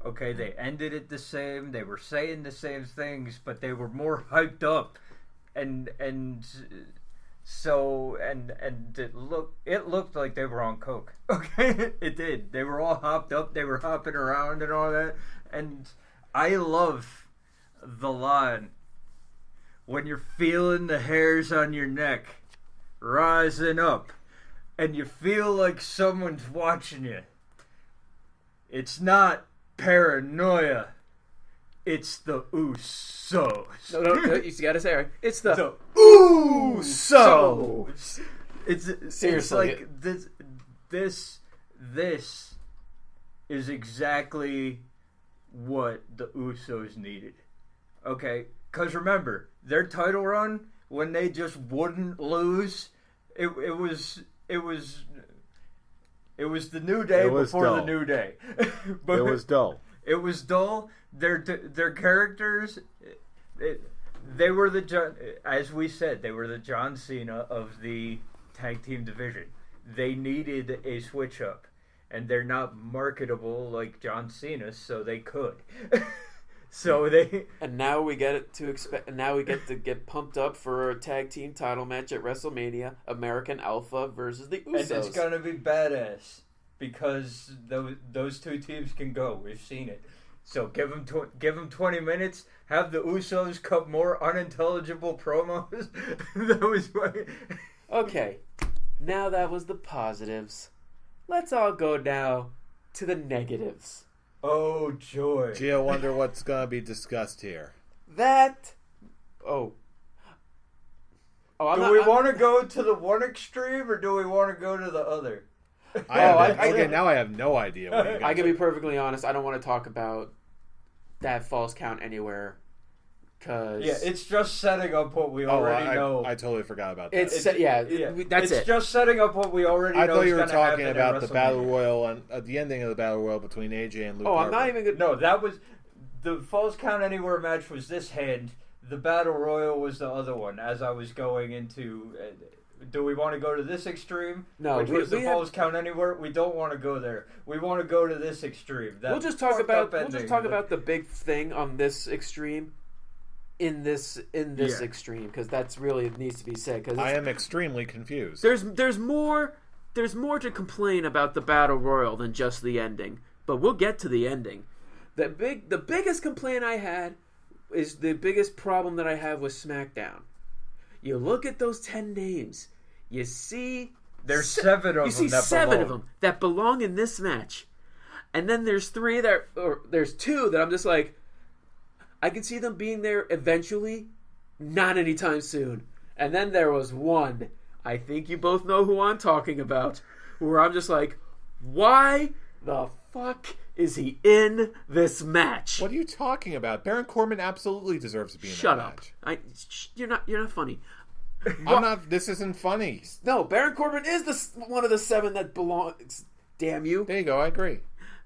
[SPEAKER 2] Okay, they ended it the same. They were saying the same things, but they were more hyped up, and it looked like they were on coke. Okay, it did. They were all hopped up. They were hopping around and all that. And I love the line when you're feeling the hairs on your neck rising up, and you feel like someone's watching you. It's not paranoia. It's the Usos.
[SPEAKER 3] No, you gotta say it right. It's the
[SPEAKER 2] Usos. It's
[SPEAKER 3] seriously
[SPEAKER 2] like this is exactly what the Usos needed. Okay, because remember their title run when they just wouldn't lose. It was the New Day before
[SPEAKER 1] dull.
[SPEAKER 2] the New Day.
[SPEAKER 1] But it was dull.
[SPEAKER 2] It was dull. Their characters, they were as we said, they were the John Cena of the tag team division. They needed a switch up, and they're not marketable like John Cena, so they could.
[SPEAKER 3] And now we get to get pumped up for a tag team title match at Wrestlemania, American Alpha versus the Usos.
[SPEAKER 2] And it's gonna be badass because those two teams can go. We've seen it. So give them 20 minutes. Have the Usos cut more unintelligible promos. That was funny.
[SPEAKER 3] Okay, now that was the positives. Let's all go now to the negatives.
[SPEAKER 2] Oh, joy.
[SPEAKER 1] Gee, I wonder what's going to be discussed here.
[SPEAKER 2] Do we want to go to the one extreme or do we want to go to the other?
[SPEAKER 1] Now I have no idea what you guys
[SPEAKER 3] I can be perfectly honest. I don't want to talk about that false count anywhere.
[SPEAKER 2] It's just setting up what we already know.
[SPEAKER 1] I totally forgot about that.
[SPEAKER 3] That's it.
[SPEAKER 2] It's just setting up what we already know.
[SPEAKER 1] I thought you were talking about the Battle Royal and the ending of the Battle Royal between AJ and Luke Harper.
[SPEAKER 3] I'm not even good.
[SPEAKER 2] No, that was the false count anywhere match was this hand. The Battle Royal was the other one. As I was going into Do we want to go to this extreme?
[SPEAKER 3] No,
[SPEAKER 2] which was the Falls Count Anywhere? We don't want to go there. We want to go to this extreme.
[SPEAKER 3] We'll just talk about the big thing on this extreme. In this extreme, because that's really needs to be said. Because
[SPEAKER 1] I am extremely confused.
[SPEAKER 3] There's more to complain about the Battle Royal than just the ending. But we'll get to the ending. The biggest complaint I had is the biggest problem that I have with SmackDown. You look at those 10 names. You see
[SPEAKER 2] there's 7 of them.
[SPEAKER 3] You see 7 of them that belong in this match, and then there's 2 that I'm just like, I can see them being there eventually, not anytime soon. And then there was one, I think you both know who I'm talking about, where I'm just like, why the fuck is he in this match?
[SPEAKER 1] What are you talking about? Baron Corbin absolutely deserves to be in that match.
[SPEAKER 3] You're not funny.
[SPEAKER 1] I'm not. This isn't funny.
[SPEAKER 3] No, Baron Corbin is one of the 7 that belongs. Damn you.
[SPEAKER 1] There you go. I agree.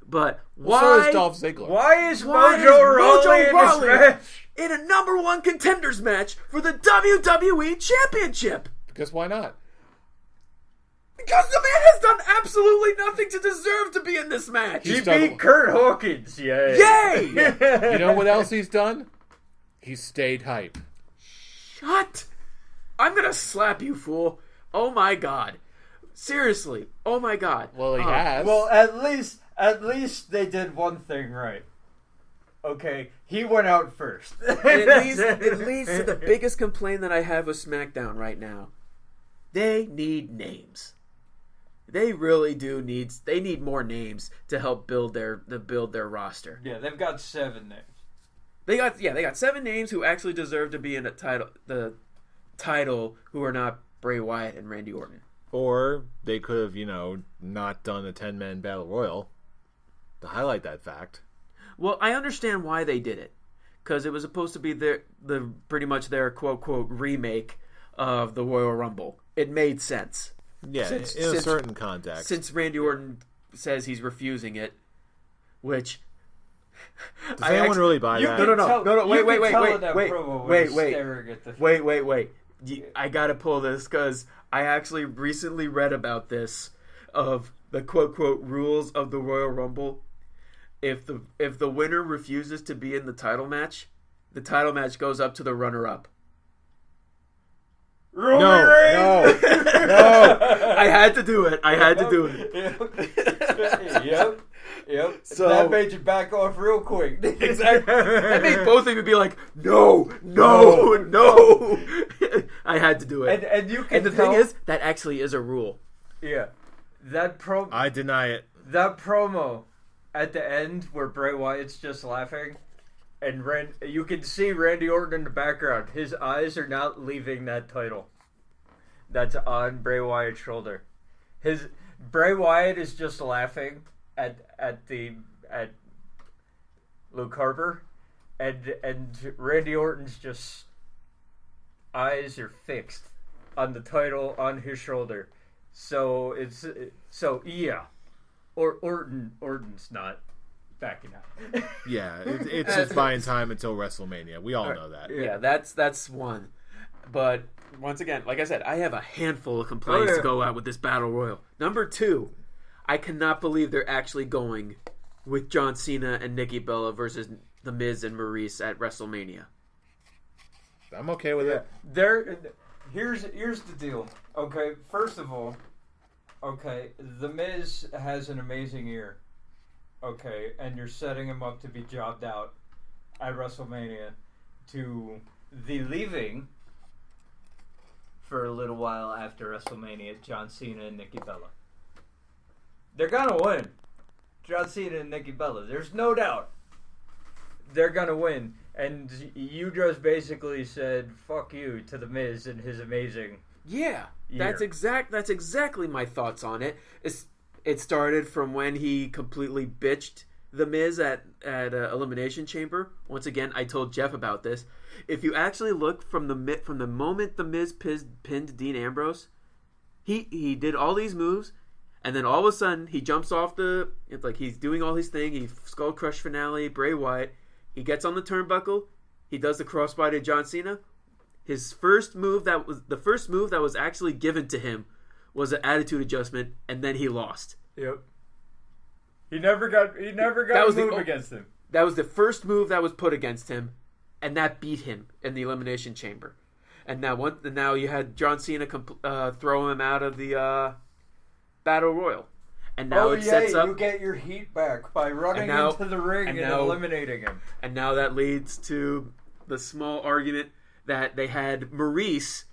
[SPEAKER 3] But why?
[SPEAKER 1] So is Dolph Ziggler.
[SPEAKER 2] Why is Mojo Rawley in this match?
[SPEAKER 3] In a #1 contenders match for the WWE Championship?
[SPEAKER 1] Because why not?
[SPEAKER 3] Because the man has done absolutely nothing to deserve to be in this match.
[SPEAKER 2] He beat Kurt Hawkins. Yay!
[SPEAKER 3] Yay!
[SPEAKER 1] You know what else he's done? He's stayed hype.
[SPEAKER 3] Shut! I'm gonna slap you, fool. Oh my god. Seriously. Oh my god.
[SPEAKER 1] Well, he has.
[SPEAKER 2] Well, at least they did one thing right. Okay, he went out first.
[SPEAKER 3] It leads to the biggest complaint that I have with SmackDown right now. They need names. They really do need. They need more names to help build their roster.
[SPEAKER 2] Yeah, they've got 7 names.
[SPEAKER 3] They got 7 names who actually deserve to be in the title who are not Bray Wyatt and Randy Orton.
[SPEAKER 1] Or they could have, not done a 10-man battle royal to highlight that fact.
[SPEAKER 3] Well, I understand why they did it, because it was supposed to be pretty much their quote remake of the Royal Rumble. It made sense.
[SPEAKER 1] Yeah, in a certain context.
[SPEAKER 3] Since Randy Orton says he's refusing it, which
[SPEAKER 1] does anyone really buy that?
[SPEAKER 3] No, wait. I gotta pull this because I actually recently read about this of the quote rules of the Royal Rumble. If the winner refuses to be in the title match goes up to the runner-up.
[SPEAKER 1] No.
[SPEAKER 3] I had to do it.
[SPEAKER 2] Yep. So that made you back off real quick.
[SPEAKER 3] Exactly. That made both of you be like, no. I had to do it.
[SPEAKER 2] And you can
[SPEAKER 3] And the thing is, that actually is a rule.
[SPEAKER 2] Yeah.
[SPEAKER 1] I deny it.
[SPEAKER 2] That promo at the end where Bray Wyatt's just laughing, and you can see Randy Orton in the background. His eyes are not leaving that title that's on Bray Wyatt's shoulder. Bray Wyatt is just laughing at Luke Harper, and Randy Orton's just eyes are fixed on the title on his shoulder. So Orton's not backing out.
[SPEAKER 1] Yeah, it's just buying time until WrestleMania. We all know that.
[SPEAKER 3] Yeah, that's one. But once again, like I said, I have a handful of complaints to go out with this Battle Royal. Number 2, I cannot believe they're actually going with John Cena and Nikki Bella versus The Miz and Maurice at WrestleMania.
[SPEAKER 1] I'm okay with it.
[SPEAKER 2] Here's the deal. Okay, first of all, The Miz has an amazing year. Okay, and you're setting him up to be jobbed out at WrestleMania to the leaving for a little while after WrestleMania, John Cena and Nikki Bella. They're gonna win. John Cena and Nikki Bella. There's no doubt. They're gonna win. And you just basically said fuck you to The Miz and his amazing
[SPEAKER 3] year. That's exactly my thoughts on it. It started from when he completely bitched The Miz at Elimination Chamber. Once again, I told Jeff about this. If you actually look from the moment The Miz pinned Dean Ambrose, he did all these moves, and then all of a sudden he jumps off he's doing all his thing. He skull crush finale, Bray Wyatt. He gets on the turnbuckle. He does the crossbody to John Cena. His first move that was actually given to him was an attitude adjustment, and then he lost.
[SPEAKER 2] Yep. He never got a move against him.
[SPEAKER 3] That was the first move that was put against him, and that beat him in the Elimination Chamber. And now you had John Cena throw him out of the Battle Royal. And now sets up.
[SPEAKER 2] You get your heat back by running into the ring and eliminating him.
[SPEAKER 3] And now that leads to the small argument that they had Maurice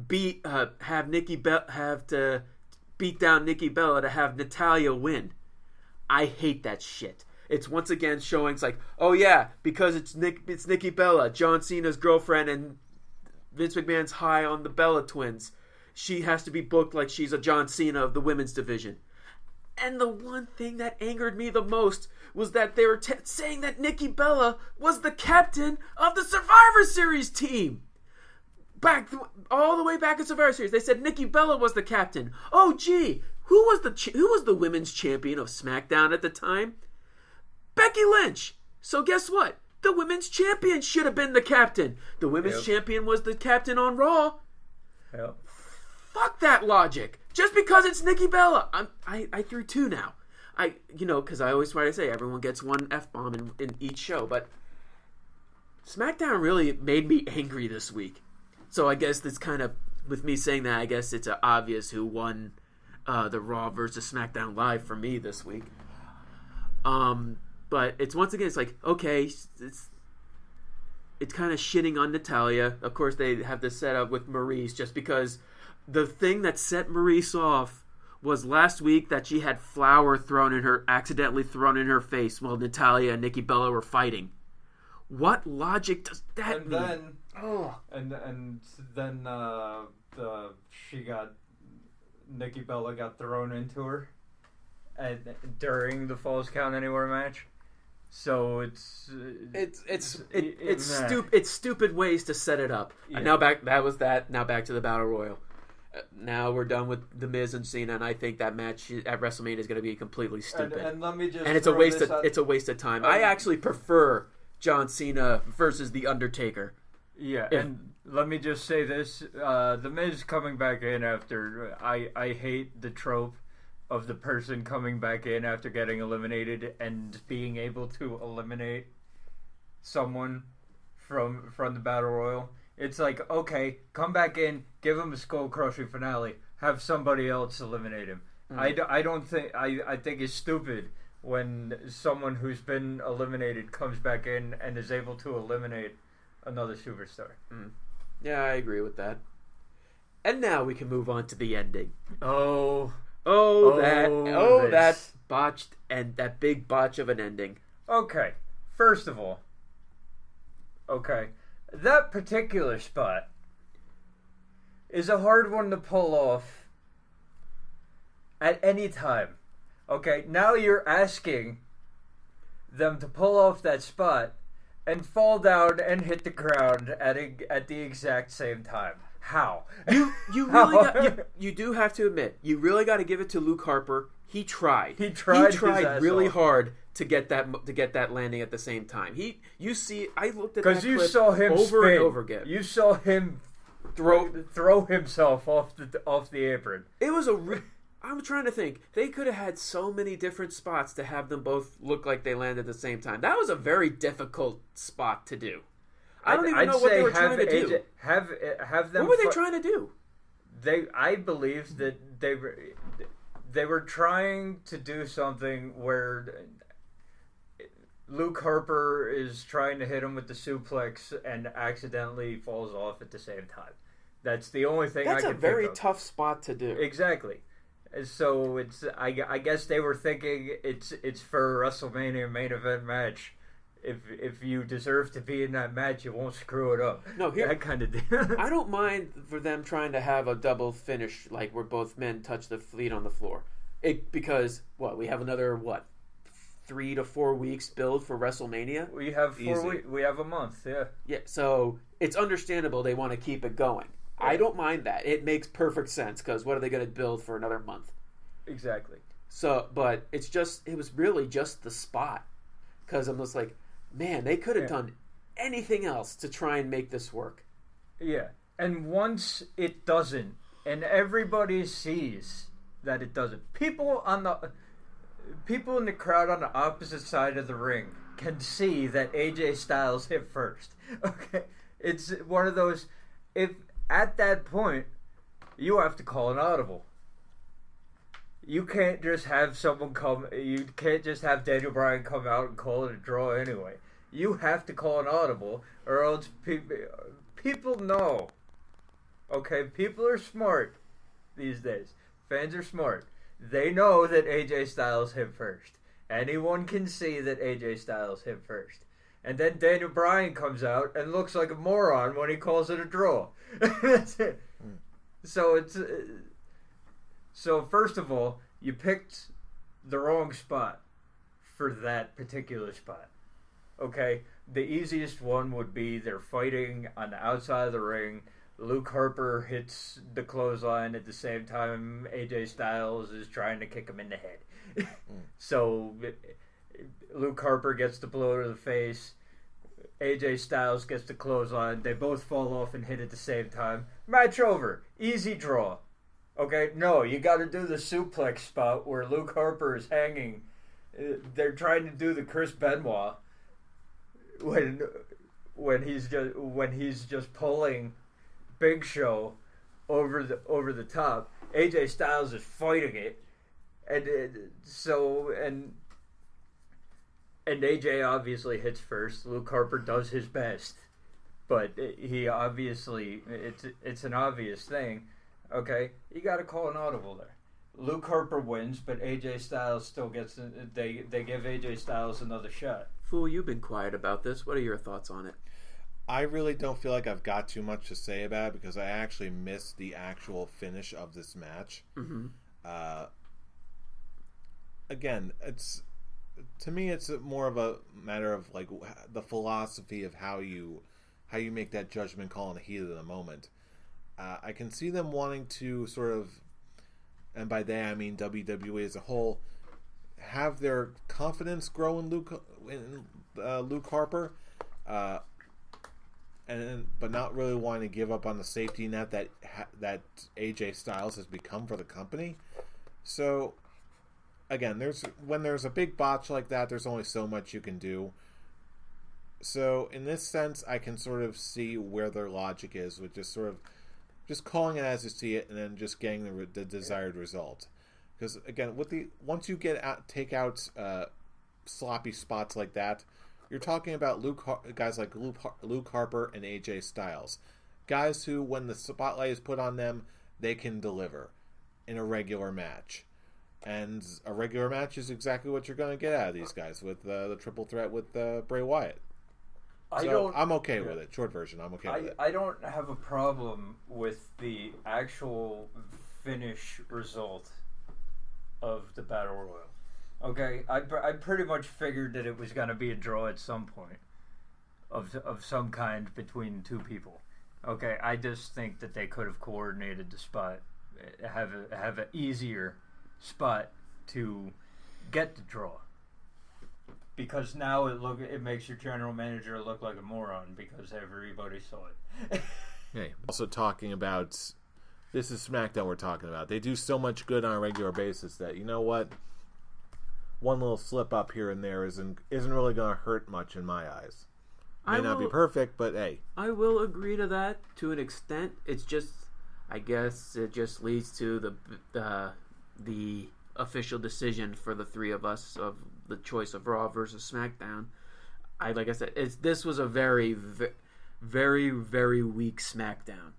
[SPEAKER 3] have to beat down Nikki Bella to have Natalya win. I hate that shit. It's once again showing it's like, oh yeah, because it's Nikki Bella, John Cena's girlfriend, and Vince McMahon's high on the Bella twins. She has to be booked like she's a John Cena of the women's division. And the one thing that angered me the most was that they were saying that Nikki Bella was the captain of the Survivor Series team. All the way back in Survivor Series, they said Nikki Bella was the captain. Oh gee, who was the women's champion of SmackDown at the time? Becky Lynch. So guess what? The women's champion should have been the captain. The women's champion was the captain on Raw.
[SPEAKER 2] Yep.
[SPEAKER 3] Fuck that logic. Just because it's Nikki Bella. I threw two now. Because I always try to say everyone gets one F-bomb in each show. But SmackDown really made me angry this week. So I guess that's kind of, with me saying that, I guess it's obvious who won the Raw versus SmackDown Live for me this week. But it's once again, it's like, okay, it's kind of shitting on Natalya. Of course, they have this set up with Maurice just because the thing that set Maurice off was last week that she had flour accidentally thrown in her face while Natalya and Nikki Bella were fighting. What logic does that mean?
[SPEAKER 2] And then Nikki Bella got thrown into her during the Falls Count Anywhere match. So
[SPEAKER 3] it's stupid ways to set it up. Yeah. Now back to the Battle Royal. Now we're done with The Miz and Cena, and I think that match at WrestleMania is going to be completely stupid.
[SPEAKER 2] And let me just
[SPEAKER 3] it's a waste of time. I actually prefer John Cena versus The Undertaker.
[SPEAKER 2] Yeah, and let me just say this: The Miz coming back in after I hate the trope of the person coming back in after getting eliminated and being able to eliminate someone from the Battle Royal. It's like, okay, come back in, give him a skull-crushing finale, have somebody else eliminate him. I think it's stupid when someone who's been eliminated comes back in and is able to eliminate another superstar.
[SPEAKER 3] Yeah, I agree with that. And now we can move on to the ending. That botched and that big botch of an ending.
[SPEAKER 2] Okay, first of all, that particular spot is a hard one to pull off at any time. Okay, now you're asking them to pull off that spot and fall down and hit the ground at the exact same time. How?
[SPEAKER 3] You really you do have to admit, you really got to give it to Luke Harper. He tried. He tried really hard to get that landing at the same time. I looked at that clip
[SPEAKER 2] you saw him
[SPEAKER 3] over
[SPEAKER 2] spin.
[SPEAKER 3] And over again.
[SPEAKER 2] You saw him throw himself off the apron.
[SPEAKER 3] It was I'm trying to think. They could have had so many different spots to have them both look like they landed at the same time. That was a very difficult spot to do. I don't even know what they were trying to do.
[SPEAKER 2] Have them.
[SPEAKER 3] What were they trying to do?
[SPEAKER 2] I believe that they were trying to do something where Luke Harper is trying to hit him with the suplex and accidentally falls off at the same time. That's the only thing I can think of.
[SPEAKER 3] That's a very tough spot to do.
[SPEAKER 2] Exactly. So I guess they were thinking it's for a WrestleMania main event match. If you deserve to be in that match, you won't screw it up.
[SPEAKER 3] No,
[SPEAKER 2] that kind of deal.
[SPEAKER 3] I don't mind for them trying to have a double finish, like where both men touch the feet on the floor. Because we have another 3 to 4 weeks build for WrestleMania.
[SPEAKER 2] We have 4 weeks. We have a month. Yeah.
[SPEAKER 3] Yeah. So it's understandable they want to keep it going. Yeah. I don't mind that. It makes perfect sense because what are they going to build for another month?
[SPEAKER 2] Exactly.
[SPEAKER 3] So, but it was really just the spot because I'm just like, man, they could have done anything else to try and make this work.
[SPEAKER 2] Yeah, And once it doesn't, and everybody sees that it doesn't, people in the crowd on the opposite side of the ring can see that AJ Styles hit first. Okay, it's one of those. If at that point you have to call an audible. You can't just have someone come. You can't just have Daniel Bryan come out and call it a draw anyway. You have to call an audible, or else people know. Okay, people are smart these days. Fans are smart. They know that AJ Styles hit first. Anyone can see that AJ Styles hit first. And then Daniel Bryan comes out and looks like a moron when he calls it a draw. That's it. So So first of all, you picked the wrong spot for that particular spot. Okay, the easiest one would be they're fighting on the outside of the ring. Luke Harper hits the clothesline at the same time AJ Styles is trying to kick him in the head. So Luke Harper gets the blow to the face. AJ Styles gets the clothesline. They both fall off and hit at the same time. Match over. Easy draw. Okay, no, you got to do the suplex spot where Luke Harper is hanging. They're trying to do the Chris Benoit when he's just pulling Big Show over the top. AJ Styles is fighting it, and AJ obviously hits first. Luke Harper does his best, but he obviously it's an obvious thing. Okay, you got to call an audible there. Luke Harper wins, but AJ Styles still gets. They give AJ Styles another shot.
[SPEAKER 3] Fool, you've been quiet about this. What are your thoughts on it?
[SPEAKER 1] I really don't feel like I've got too much to say about it because I actually missed the actual finish of this match.
[SPEAKER 3] Mm-hmm.
[SPEAKER 1] Again, it's to me, it's more of a matter of like the philosophy of how you make that judgment call in the heat of the moment. I can see them wanting to sort of, and by they I mean WWE as a whole, have their confidence grow in Luke Harper, but not really wanting to give up on the safety net that AJ Styles has become for the company. So, again, when there's a big botch like that, there's only so much you can do. So, in this sense, I can sort of see where their logic is with just sort of just calling it as you see it, and then just getting the desired result. Because again, once you take out sloppy spots like that, you're talking about guys like Luke Harper and AJ Styles, guys who, when the spotlight is put on them, they can deliver in a regular match. And a regular match is exactly what you're going to get out of these guys with the triple threat with Bray Wyatt. I'm okay with it. Short version, I'm okay with it.
[SPEAKER 2] I don't have a problem with the actual finish result of the Battle Royal. Okay, I pretty much figured that it was going to be a draw at some point of some kind between two people. Okay, I just think that they could have coordinated the spot, have an easier spot to get the draw. Because now it makes your general manager look like a moron because everybody saw it.
[SPEAKER 1] Okay. Also talking about, this is SmackDown we're talking about. They do so much good on a regular basis that, you know what, one little slip up here and there isn't really going to hurt much in my eyes. May not be perfect, but hey.
[SPEAKER 3] I will agree to that to an extent. It's just, I guess it just leads to the official decision for the three of us of the choice of Raw versus SmackDown. Like I said, this was a very, very, very weak SmackDown,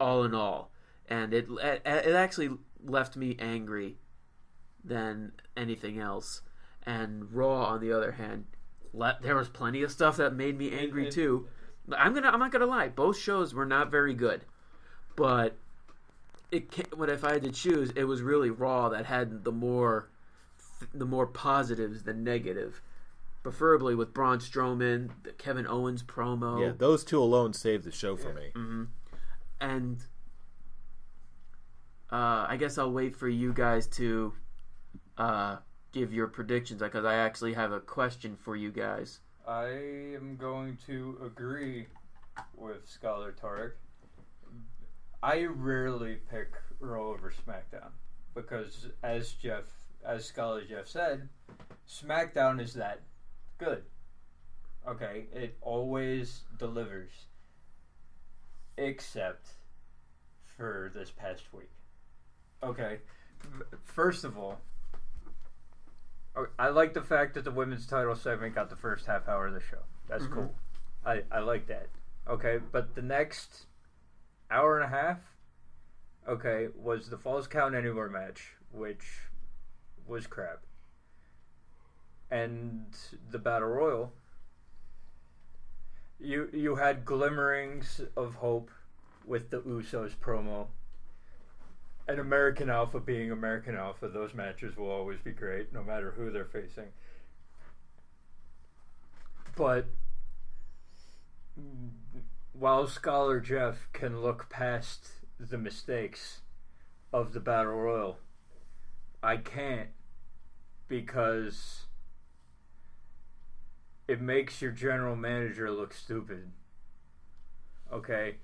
[SPEAKER 3] all in all, and it actually left me angry than anything else. And Raw, on the other hand, there was plenty of stuff that made me angry too. I'm not gonna lie, both shows were not very good, but if I had to choose, it was really Raw that had the more positives than negative. Preferably with Braun Strowman, the Kevin Owens promo.
[SPEAKER 1] Yeah, those two alone saved the show for me.
[SPEAKER 3] Mm-hmm. And I guess I'll wait for you guys to give your predictions, because I actually have a question for you guys.
[SPEAKER 2] I am going to agree with Scholar Tarek I rarely pick Raw over SmackDown because, as Scholar Jeff said, SmackDown is that good. Okay, it always delivers, except for this past week. Okay, first of all, I like the fact that the women's title segment got the first half hour of the show. That's cool. I like that. Okay, but the next hour and a half, okay, was the Falls Count Anywhere match, which was crap. And the Battle Royal, you had glimmerings of hope with the Usos promo. And American Alpha being American Alpha, those matches will always be great, no matter who they're facing. But while Scholar Jeff can look past the mistakes of the Battle Royal, I can't, because it makes your general manager look stupid. Okay?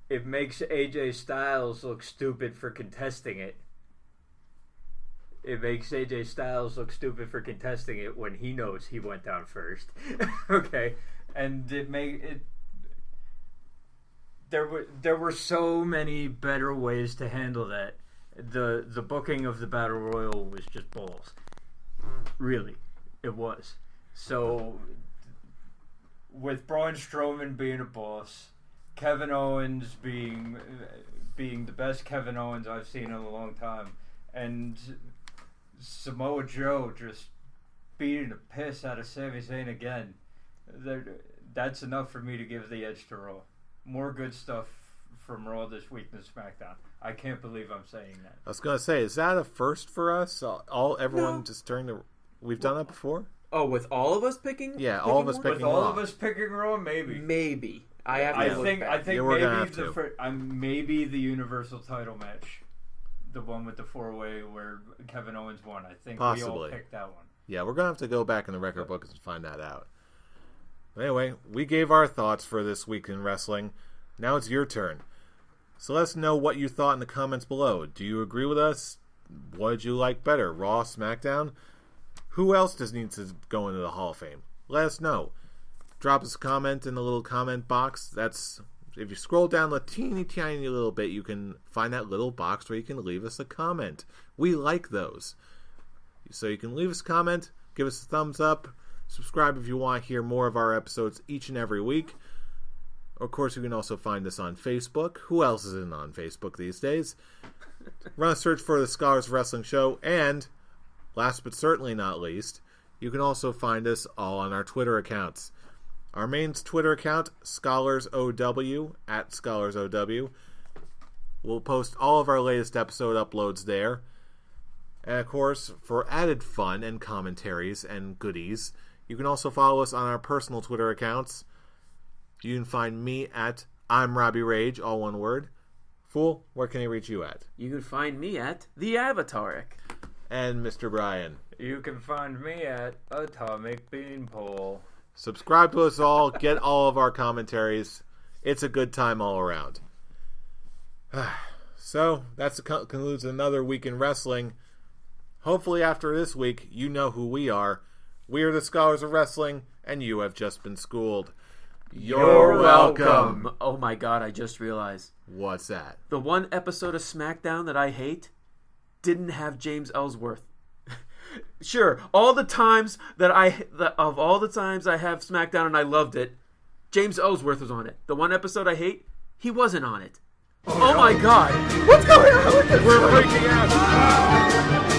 [SPEAKER 2] It makes AJ Styles look stupid for contesting it. It makes AJ Styles look stupid for contesting it when he knows he went down first. Okay? And there were so many better ways to handle that. The booking of the Battle Royal was just balls. Really, it was. So, with Braun Strowman being a boss, Kevin Owens being the best Kevin Owens I've seen in a long time, and Samoa Joe just beating the piss out of Sami Zayn again, that's enough for me to give the edge to Raw. More good stuff from Raw this week than SmackDown. I can't believe I'm saying that.
[SPEAKER 1] I was gonna say, is that a first for us? Everyone just during the. We've done that before.
[SPEAKER 3] Oh, with all of us picking?
[SPEAKER 1] Yeah, all of us
[SPEAKER 3] one?
[SPEAKER 1] picking.
[SPEAKER 2] With all
[SPEAKER 1] Raw.
[SPEAKER 2] of us picking Raw, maybe.
[SPEAKER 3] Maybe.
[SPEAKER 2] I think
[SPEAKER 1] yeah,
[SPEAKER 2] maybe the Universal title match, the one with the 4-way where Kevin Owens won. I think
[SPEAKER 1] Possibly.
[SPEAKER 2] we all picked that one.
[SPEAKER 1] Yeah, we're gonna have to go back in the record books and find that out. But anyway, we gave our thoughts for this week in wrestling. Now it's your turn. So let us know what you thought in the comments below. Do you agree with us? What did you like better, Raw, SmackDown? Who else needs to go into the Hall of Fame? Let us know. Drop us a comment in the little comment box. That's if you scroll down a teeny tiny little bit, you can find that little box where you can leave us a comment. We like those. So you can leave us a comment, give us a thumbs up, subscribe if you want to hear more of our episodes each and every week. Of course, you can also find us on Facebook. Who else isn't on Facebook these days? Run a search for the Scholars Wrestling Show. And, last but certainly not least, you can also find us all on our Twitter accounts. Our main Twitter account, ScholarsOW, at ScholarsOW. We'll post all of our latest episode uploads there. And, of course, for added fun and commentaries and goodies, you can also follow us on our personal Twitter accounts. You can find me at I'm Robbie Rage, all one word. Fool, where can I reach you at?
[SPEAKER 3] You can find me at The Avataric.
[SPEAKER 1] And Mr. Brian.
[SPEAKER 2] You can find me at Atomic Beanpole.
[SPEAKER 1] Subscribe to us all. Get all of our commentaries. It's a good time all around. So, that concludes another week in wrestling. Hopefully after this week, you know who we are. We are the Scholars of Wrestling, and you have just been schooled. You're welcome.
[SPEAKER 3] Oh my god, I just realized.
[SPEAKER 1] What's that?
[SPEAKER 3] The one episode of SmackDown that I hate didn't have James Ellsworth. Sure, all the times that I have SmackDown and I loved it, James Ellsworth was on it. The one episode I hate, he wasn't on it. Oh my god. What's going on with this?
[SPEAKER 1] We're freaking out.